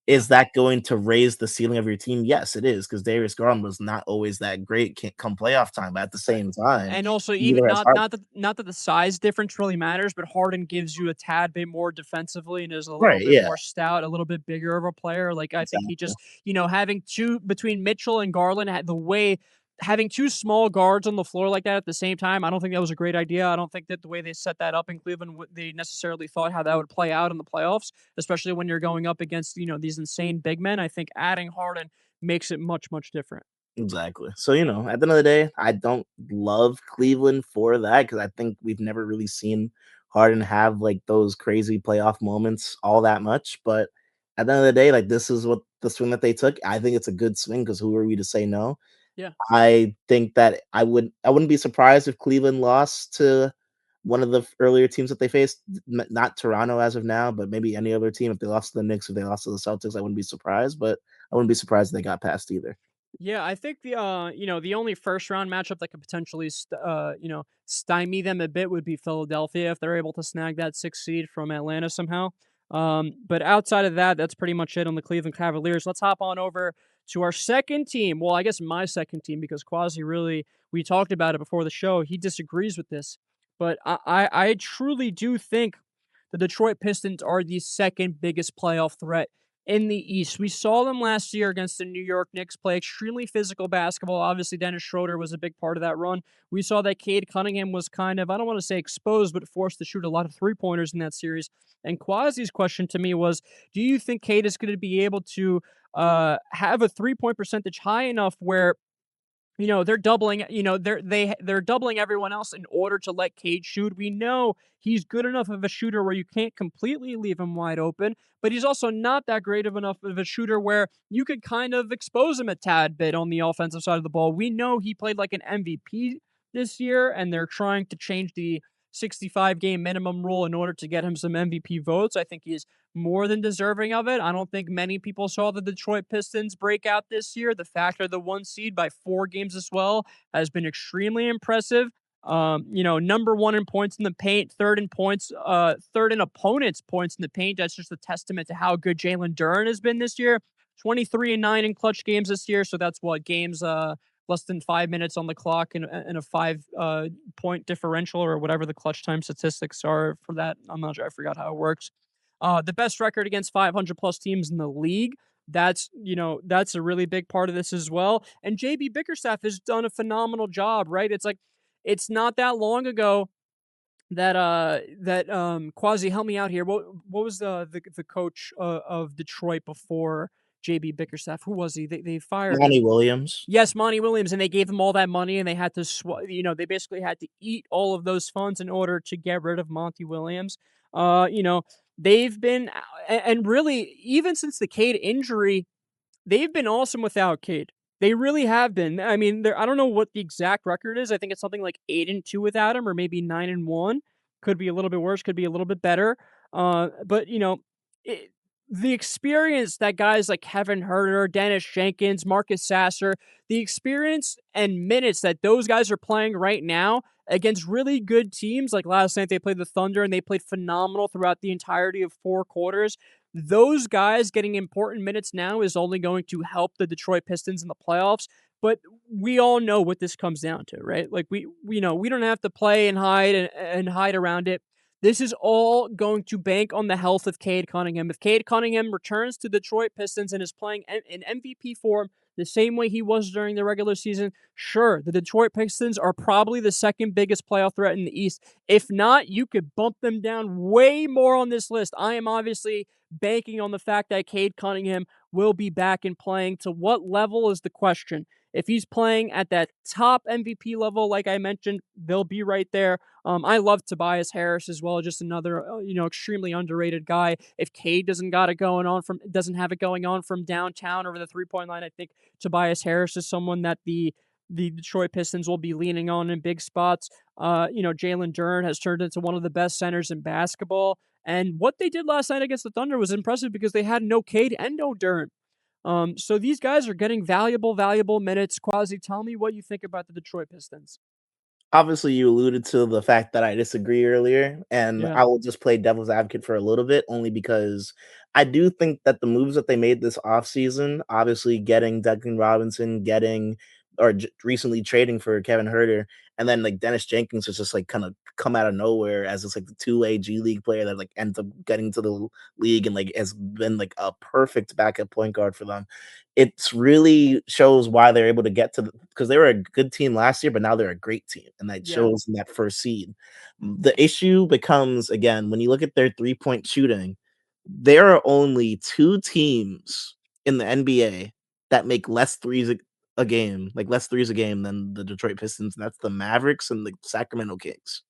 Is that going to raise the ceiling of your team? Yes, it is, because Darius Garland was not always that great come playoff time. But at the
Uh,
same time,
and also, even
neither has Harden.
not that the size difference really matters, but Harden gives you a tad bit more defensively and is a little
Right?
bit
Yeah,
more stout, a little bit bigger of a player. Like I think he
exactly.
just, having two between Mitchell and Garland, the way having two small guards on the floor like that at the same time, I don't think that was a great idea. I don't think that the way they set that up in Cleveland, they necessarily thought how that would play out in the playoffs, especially when you're going up against these insane big men. I think adding Harden makes it much different.
Exactly. So, at the end of the day, I don't love Cleveland for that because I think we've never really seen Harden have like those crazy playoff moments all that much. But at the end of the day, like this is what the swing that they took. I think it's a good swing because who are we to say no?
Yeah.
I think that I wouldn't be surprised if Cleveland lost to one of the earlier teams that they faced, not Toronto as of now, but maybe any other team. If they lost to the Knicks, if they lost to the Celtics, I wouldn't be surprised, but I wouldn't be surprised if they got past either.
Yeah, I think the only first round matchup that could potentially stymie them a bit would be Philadelphia if they're able to snag that 6th seed from Atlanta somehow. But outside of that, that's pretty much it on the Cleveland Cavaliers. Let's hop on over to our second team. Well, I guess my second team because Quasi really we talked about it before the show. He disagrees with this, but I truly do think the Detroit Pistons are the second biggest playoff threat in the East. We saw them last year against the New York Knicks play extremely physical basketball. Obviously, Dennis Schroeder was a big part of that run. We saw that Cade Cunningham was kind of, I don't want to say exposed, but forced to shoot a lot of three-pointers in that series. And Quasi's question to me was, do you think Cade is going to be able to have a three-point percentage high enough where they're doubling, they're doubling everyone else in order to let Cade shoot. We know he's good enough of a shooter where you can't completely leave him wide open, but he's also not that great of enough of a shooter where you could kind of expose him a tad bit on the offensive side of the ball. We know he played like an MVP this year, and they're trying to change the 65 game minimum rule in order to get him some MVP votes. I think he's more than deserving of it. I don't think many people saw the Detroit Pistons break out this year. The fact they're the 1 seed by 4 games as well has been extremely impressive. Number one in points in the paint, third in points, third in opponents' points in the paint. That's just a testament to how good Jalen Duren has been this year. 23-9 in clutch games this year. So that's what games less than 5 minutes on the clock and a 5 point differential or whatever the clutch time statistics are for that. I'm not sure. I forgot how it works. The best record against 500 plus teams in the league. That's a really big part of this as well. And JB Bickerstaff has done a phenomenal job, right? It's not that long ago that Quasi, help me out here. What was the coach of Detroit before JB Bickerstaff? Who was he? They fired him.
Monty Williams.
Yes, Monty Williams, and they gave him all that money, and they had to, they basically had to eat all of those funds in order to get rid of Monty Williams. Uh, you know, they've been, and really, even since the Cade injury, they've been awesome without Cade. They really have been. I mean, I don't know what the exact record is. I think it's something like 8-2 without him, or maybe 9-1. Could be a little bit worse. Could be a little bit better. But it, the experience that guys like Kevin Herter, Dennis Jenkins, Marcus Sasser, the experience and minutes that those guys are playing right now against really good teams. Like last night, they played the Thunder and they played phenomenal throughout the entirety of 4 quarters. Those guys getting important minutes now is only going to help the Detroit Pistons in the playoffs. But we all know what this comes down to, right? Like we know we don't have to play and hide and hide around it. This is all going to bank on the health of Cade Cunningham. If Cade Cunningham returns to Detroit Pistons and is playing in MVP form the same way he was during the regular season, sure, the Detroit Pistons are probably the second biggest playoff threat in the East. If not, you could bump them down way more on this list. I am obviously banking on the fact that Cade Cunningham will be back and playing. To what level is the question? If he's playing at that top MVP level, like I mentioned, they'll be right there. I love Tobias Harris as well, just another extremely underrated guy. If Cade doesn't have it going on from downtown over the 3 point line, I think Tobias Harris is someone that the Detroit Pistons will be leaning on in big spots. Jalen Duren has turned into one of the best centers in basketball. And what they did last night against the Thunder was impressive because they had no Cade and no Duren. So these guys are getting valuable minutes. Quasi, tell me what you think about the Detroit Pistons.
Obviously, you alluded to the fact that I disagree earlier, and
Yeah,
I will just play devil's advocate for a little bit, only because I do think that the moves that they made this offseason, obviously getting Duncan Robinson, getting or recently trading for Kevin Herter, and then like Dennis Jenkins has just like kind of come out of nowhere as just like the two-way G League player that like ends up getting to the league and like has been like a perfect backup point guard for them. It's really shows why they're able to get to because they were a good team last year, but now they're a great team, and that
yeah,
shows in that first seed. The issue becomes again when you look at their 3 point shooting, there are only 2 teams in the NBA that make less threes a game, like less threes a game than the Detroit Pistons. And that's the Mavericks and the Sacramento Kings.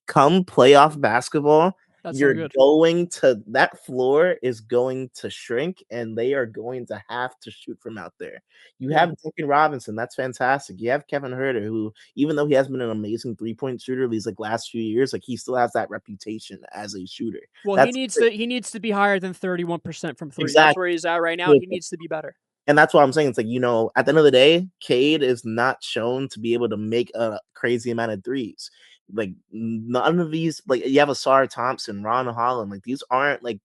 Come playoff basketball,
that's not
you're
good.
going to that floor is going to shrink and they are going to have to shoot from out there. You
Yeah.
have Duncan Robinson, that's fantastic. You have Kevin Herter, who, even though he has been an amazing 3 point shooter these like last few years, like he still has that reputation as a shooter.
Well, he
That's
needs to he needs to be higher than 31% from three. That's
exactly
where he's at right now. He needs to be better.
and that's what I'm saying. It's like, at the end of the day, Cade is not shown to be able to make a crazy amount of threes. Like none of these, like you have Asar Thompson, Ron Holland, like these aren't like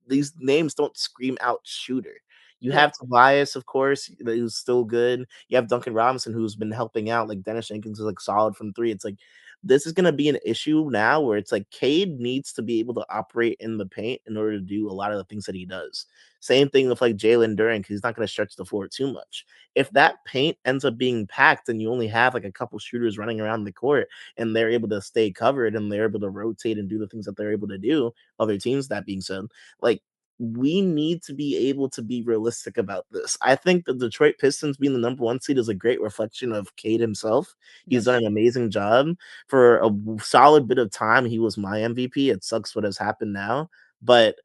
these names don't scream out shooter. You
Yeah.
have Tobias, of course, who's still good. You have Duncan Robinson, who's been helping out. Like Dennis Jenkins is like solid from three. It's like this is gonna be an issue now where it's like Cade needs to be able to operate in the paint in order to do a lot of the things that he does. Same thing with like Jalen Duren, because he's not going to stretch the floor too much. If that paint ends up being packed and you only have like a couple shooters running around the court and they're able to stay covered and they're able to rotate and do the things that they're able to do, other teams, that being said, like we need to be able to be realistic about this. I think the Detroit Pistons being the number one seed is a great reflection of Cade himself. He's done
Yes.
an amazing job. For a solid bit of time, he was my MVP. It sucks what has happened now. But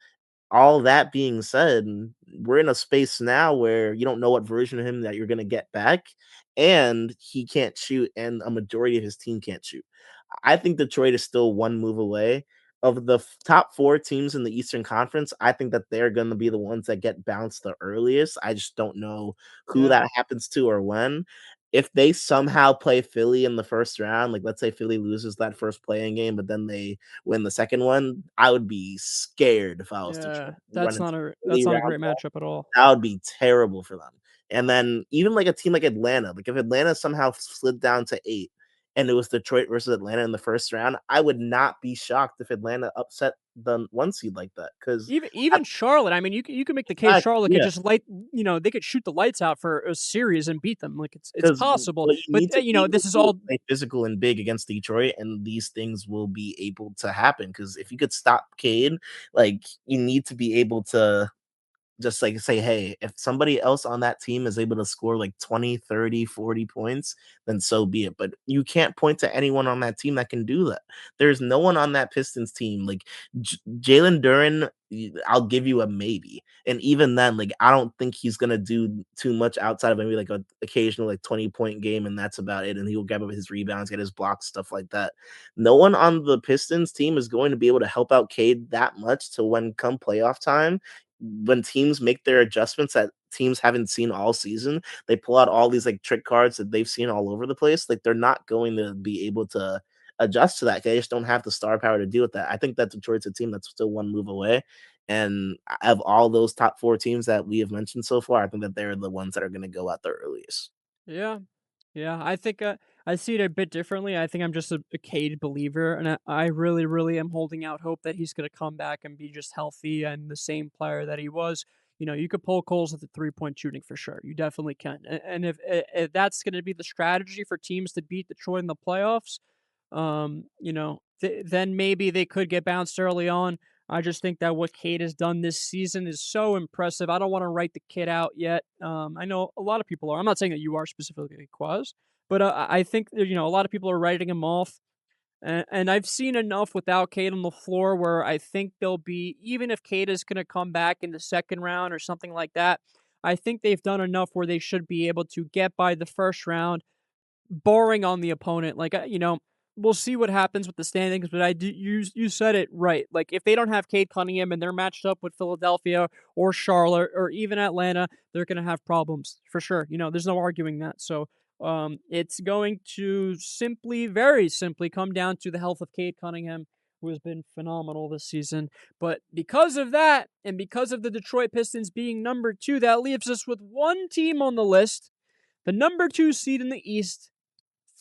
all that being said, we're in a space now where you don't know what version of him that you're going to get back, and he can't shoot, and a majority of his team can't shoot. I think Detroit is still one move away. Of the top four teams in the Eastern Conference, I think that they're going to be the ones that get bounced the earliest. I just don't know who
Yeah.
that happens to or when. If they somehow play Philly in the first round, like let's say Philly loses that first playing game, but then they win the second one, I would be scared if I was
Yeah.
Detroit. Run into
That's
Philly
not a
round
great
one,
matchup at all.
that would be terrible for them. And then even like a team like Atlanta, like if Atlanta somehow slid down to 8 and it was Detroit versus Atlanta in the first round, I would not be shocked if Atlanta upset the one seed like that. Because
Even Charlotte, I mean, you can make the case Charlotte could
yeah,
just they could shoot the lights out for a series and beat them. Like it's
because
possible,
what you
but
need to be able
this
to
is
do is
all.
play physical and big against Detroit, and these things will be able to happen. Because if you could stop Cade, like you need to be able to just like say, hey, if somebody else on that team is able to score like 20, 30, 40 points, then so be it. But you can't point to anyone on that team that can do that. There's no one on that Pistons team. Like Jalen Duren, I'll give you a maybe. And even then, like, I don't think he's going to do too much outside of maybe like an occasional like 20-point game, and that's about it. And he'll grab up his rebounds, get his blocks, stuff like that. No one on the Pistons team is going to be able to help out Cade that much to when come playoff time when teams make their adjustments that teams haven't seen all season, they pull out all these like trick cards that they've seen all over the place. Like they're not going to be able to adjust to that. They just don't have the star power to deal with that. I think that Detroit's a team that's still one move away. And of all those top four teams that we have mentioned so far, I think that they're the ones that are going to go out the earliest.
Yeah. Yeah, I think I see it a bit differently. I think I'm just a Cade believer, and I really, really am holding out hope that he's going to come back and be just healthy and the same player that he was. You could pull Coles at the 3-point shooting for sure. You definitely can. And if that's going to be the strategy for teams to beat Detroit in the playoffs, then maybe they could get bounced early on. I just think that what Cade has done this season is so impressive. I don't want to write the kid out yet. I know a lot of people are. I'm not saying that you are specifically, Quaz, but I think that, a lot of people are writing him off. And I've seen enough without Cade on the floor where I think they'll be, even if Cade is going to come back in the second round or something like that, I think they've done enough where they should be able to get by the first round barring on the opponent. Like, we'll see what happens with the standings, but I do you said it right. Like, if they don't have Cade Cunningham and they're matched up with Philadelphia or Charlotte or even Atlanta, they're gonna have problems for sure. There's no arguing that. So, it's going to very simply come down to the health of Cade Cunningham, who has been phenomenal this season. But because of that, and because of the Detroit Pistons being number 2, that leaves us with one team on the list, the number 2 seed in the East,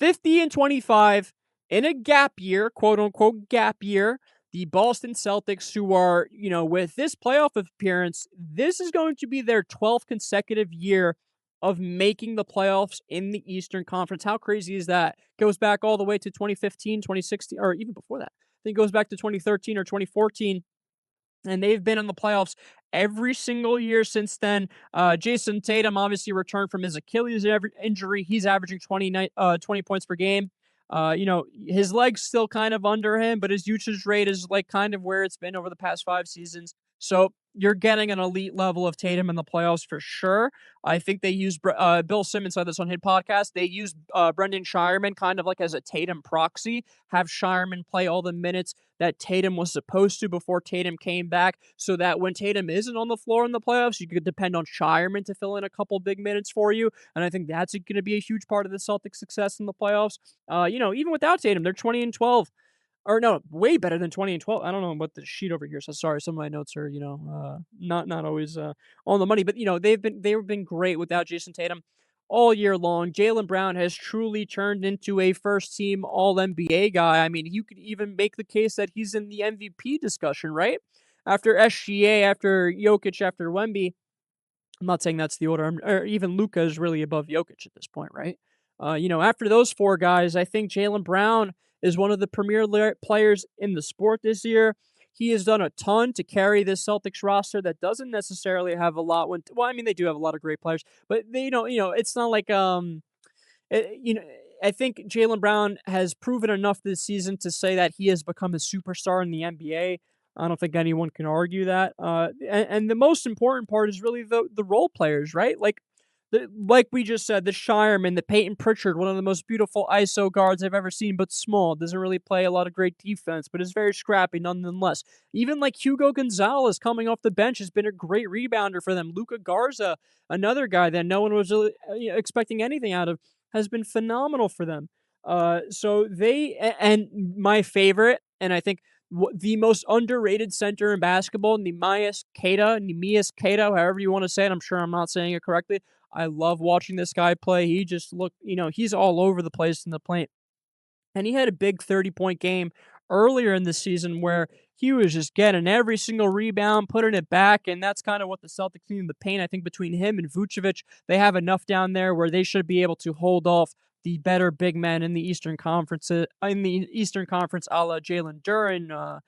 50-25 in a gap year, quote unquote gap year. The Boston Celtics, who are, with this playoff appearance, this is going to be their 12th consecutive year of making the playoffs in the Eastern Conference. How crazy is that? Goes back all the way to 2015, 2016, or even before that. I think it goes back to 2013 or 2014, and they've been in the playoffs every single year since then. Jason Tatum obviously returned from his Achilles injury. He's averaging 20 points per game. His legs still kind of under him, but his usage rate is like kind of where it's been over the past 5 seasons. So you're getting an elite level of Tatum in the playoffs for sure. I think they use Bill Simmons said this on his podcast. They use Brendan Shireman kind of like as a Tatum proxy. Have Shireman play all the minutes that Tatum was supposed to before Tatum came back, so that when Tatum isn't on the floor in the playoffs, you could depend on Shireman to fill in a couple big minutes for you. And I think that's going to be a huge part of the Celtics' success in the playoffs. Even without Tatum, they're 20-12. Or no, way better than 20-12. I don't know what the sheet over here says. Sorry, some of my notes are, not always on the money. But they've been great without Jason Tatum all year long. Jaylen Brown has truly turned into a first team All NBA guy. I mean, you could even make the case that he's in the MVP discussion, right? After SGA, after Jokic, after Wemby. I'm not saying that's the order, or even Luka is really above Jokic at this point, right? After those four guys, I think Jaylen Brown is one of the premier players in the sport this year. he has done a ton to carry this Celtics roster that doesn't necessarily have a lot when well, I mean, they do have a lot of great players, but they don't, it's not like, you know, I think Jaylen Brown has proven enough this season to say that he has become a superstar in the NBA. I don't think anyone can argue that. And the most important part is really the role players, right? Like we just said, the Shireman, the Peyton Pritchard, one of the most beautiful ISO guards I've ever seen, but small. Doesn't really play a lot of great defense, but is very scrappy nonetheless. Even like Hugo Gonzalez coming off the bench has been a great rebounder for them. Luca Garza, another guy that no one was really expecting anything out of, has been phenomenal for them. And my favorite, and I think the most underrated center in basketball, Nemias Queta, however you want to say it. I'm sure I'm not saying it correctly. I love watching this guy play. He just he's all over the place in the paint. And he had a big 30-point game earlier in the season where he was just getting every single rebound, putting it back, and that's kind of what the Celtics need in the paint. I think between him and Vucevic, they have enough down there where they should be able to hold off the better big men in the Eastern Conference, a la Jalen Duren,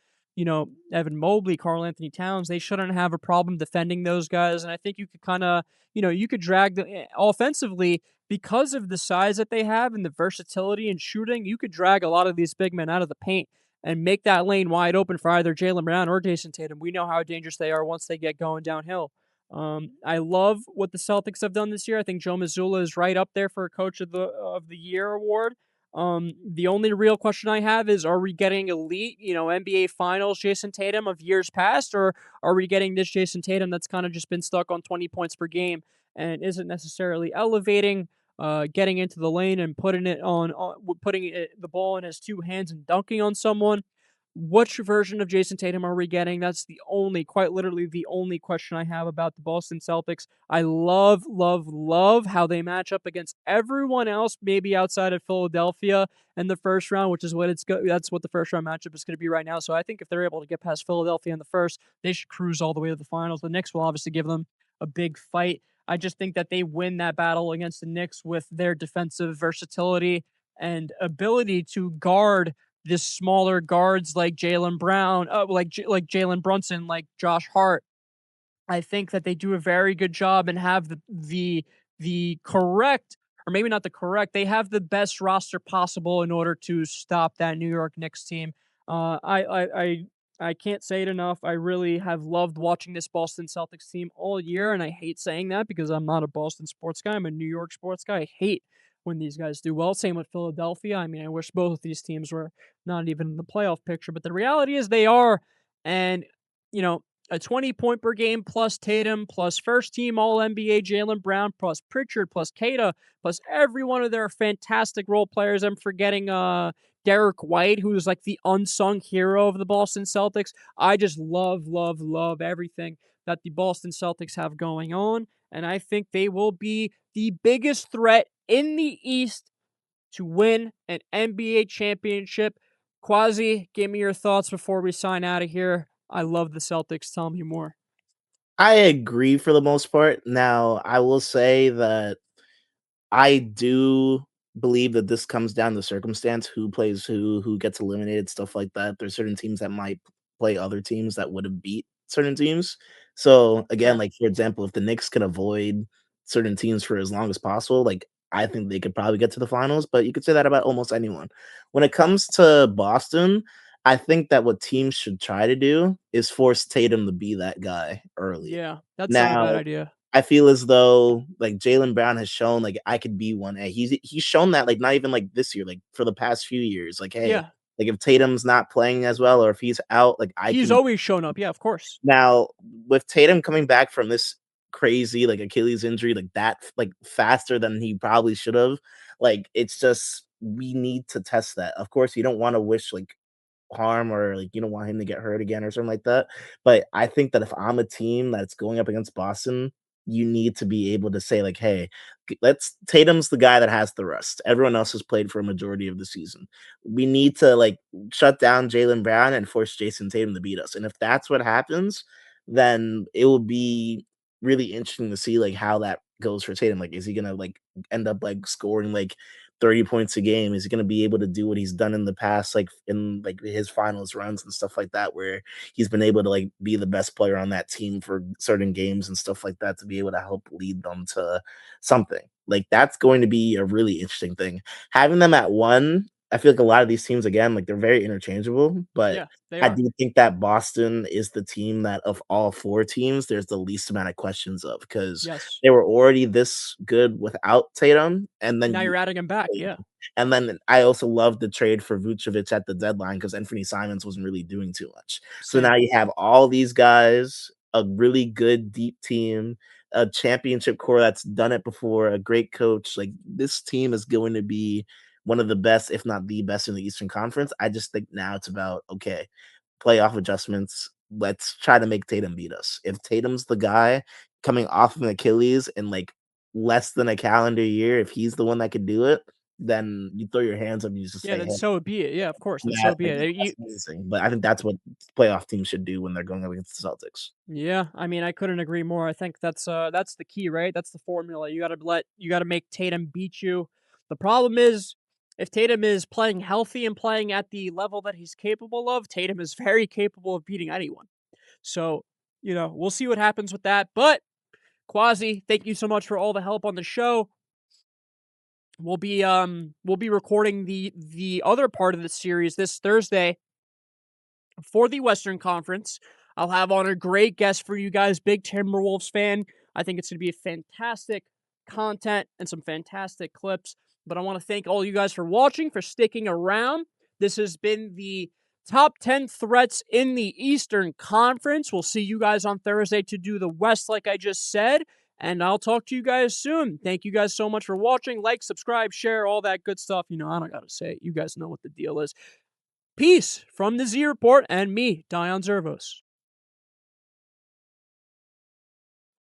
Evan Mobley, Karl Anthony Towns. They shouldn't have a problem defending those guys, and I think you could kind of, you could drag the offensively because of the size that they have and the versatility in shooting. You could drag a lot of these big men out of the paint and make that lane wide open for either Jaylen Brown or Jason Tatum. We know how dangerous they are once they get going downhill. I love what the Celtics have done this year. I think Joe Mazzulla is right up there for a Coach of the Year award. The only real question I have is, are we getting elite, NBA Finals Jason Tatum of years past, or are we getting this Jason Tatum that's kind of just been stuck on 20 points per game and isn't necessarily elevating, getting into the lane and the ball in his two hands and dunking on someone? Which version of Jason Tatum are we getting? That's quite literally the only question I have about the Boston Celtics. I love, love, love how they match up against everyone else, maybe outside of Philadelphia in the first round, which is that's what the first round matchup is going to be right now. So I think if they're able to get past Philadelphia in the first, they should cruise all the way to the finals. The Knicks will obviously give them a big fight. I just think that they win that battle against the Knicks with their defensive versatility and ability to guard the smaller guards like Jaylen Brown, like Jalen Brunson, like Josh Hart. I think that they do a very good job and have the correct, or maybe not the correct, they have the best roster possible in order to stop that New York Knicks team. I can't say it enough. I really have loved watching this Boston Celtics team all year, and I hate saying that because I'm not a Boston sports guy. I'm a New York sports guy. I hate when these guys do well. Same with Philadelphia. I mean, I wish both of these teams were not even in the playoff picture, but the reality is they are. And, you know, a 20-point per game plus Tatum, plus first team All NBA Jaylen Brown, plus Pritchard, plus Queta, plus every one of their fantastic role players. I'm forgetting Derek White, who is like the unsung hero of the Boston Celtics. I just love, love, love everything that the Boston Celtics have going on. And I think they will be the biggest threat in the East to win an NBA championship. Quasi, give me your thoughts before we sign out of here. I love the Celtics. Tell me more.
I agree for the most part. Now, I will say that I do believe that this comes down to circumstance, who plays who gets eliminated, stuff like that. There's certain teams that might play other teams that would have beat certain teams. So again,
Fair.
like for example, if the Knicks can avoid certain teams for as long as possible, like I think they could probably get to the finals, but you could say that about almost anyone. When it comes to Boston, I think that what teams should try to do is force Tatum to be that guy early.
Yeah, that's not a
Now,
bad idea.
I feel as though like Jaylen Brown has shown like I could be 1A. He's shown that like not even like this year, like for the past few years. Like, hey,
Yeah,
like if Tatum's not playing as well or if he's out, like I
he's
can
always shown up. Yeah, of course.
now with Tatum coming back from this crazy like Achilles injury, like that like faster than he probably should have. Like it's just we need to test that. Of course, you don't want to wish like harm or like you don't want him to get hurt again or something like that. But I think that if I'm a team that's going up against Boston, you need to be able to say like, hey, let's Tatum's the guy that has the rest. Everyone else has played for a majority of the season. We need to like shut down Jaylen Brown and force Jason Tatum to beat us. And if that's what happens, then it will be really interesting to see like how that goes for Tatum. Like, is he gonna like end up like scoring like 30 points a game? Is he gonna be able to do what he's done in the past, like in like his finals runs and stuff like that, where he's been able to like be the best player on that team for certain games and stuff like that to be able to help lead them to something? Like that's going to be a really interesting thing. Having them at one, I feel like a lot of these teams again, like they're very interchangeable, but
Yeah, they
I
are.
do think that Boston is the team that of all four teams, there's the least amount of questions of because
Yes.
they were already this good without Tatum, and
And
then
now
you
you're adding him back.
Tatum.
Yeah.
And then I also love the trade for Vucevic at the deadline because Anthony Simons wasn't really doing too much. So
Same.
now you have all these guys, a really good deep team, a championship core that's done it before, a great coach. Like this team is going to be one of the best, if not the best in the Eastern Conference. I just think now it's about okay, playoff adjustments. Let's try to make Tatum beat us. If Tatum's the guy coming off of an Achilles in like less than a calendar year, if he's the one that could do it, then you throw your hands up and you just
Yeah,
say,
then
"Hey,
so be it. Yeah, of course. Then so
that
be
like
it.
that's amazing." But I think that's what playoff teams should do when they're going up against the Celtics.
Yeah, I mean, I couldn't agree more. I think that's the key, right? That's the formula. You got to make Tatum beat you. The problem is if Tatum is playing healthy and playing at the level that he's capable of, Tatum is very capable of beating anyone. So, we'll see what happens with that. But Quasi, thank you so much for all the help on the show. We'll be recording the other part of the series this Thursday for the Western Conference. I'll have on a great guest for you guys, big Timberwolves fan. I think it's going to be a fantastic content and some fantastic clips. But I want to thank all you guys for watching, for sticking around. This has been the top 10 threats in the Eastern Conference. We'll see you guys on Thursday to do the West, like I just said. And I'll talk to you guys soon. Thank you guys so much for watching. Like, subscribe, share, all that good stuff. I don't got to say it. You guys know what the deal is. Peace from the Z Report and me, Dion Zervos.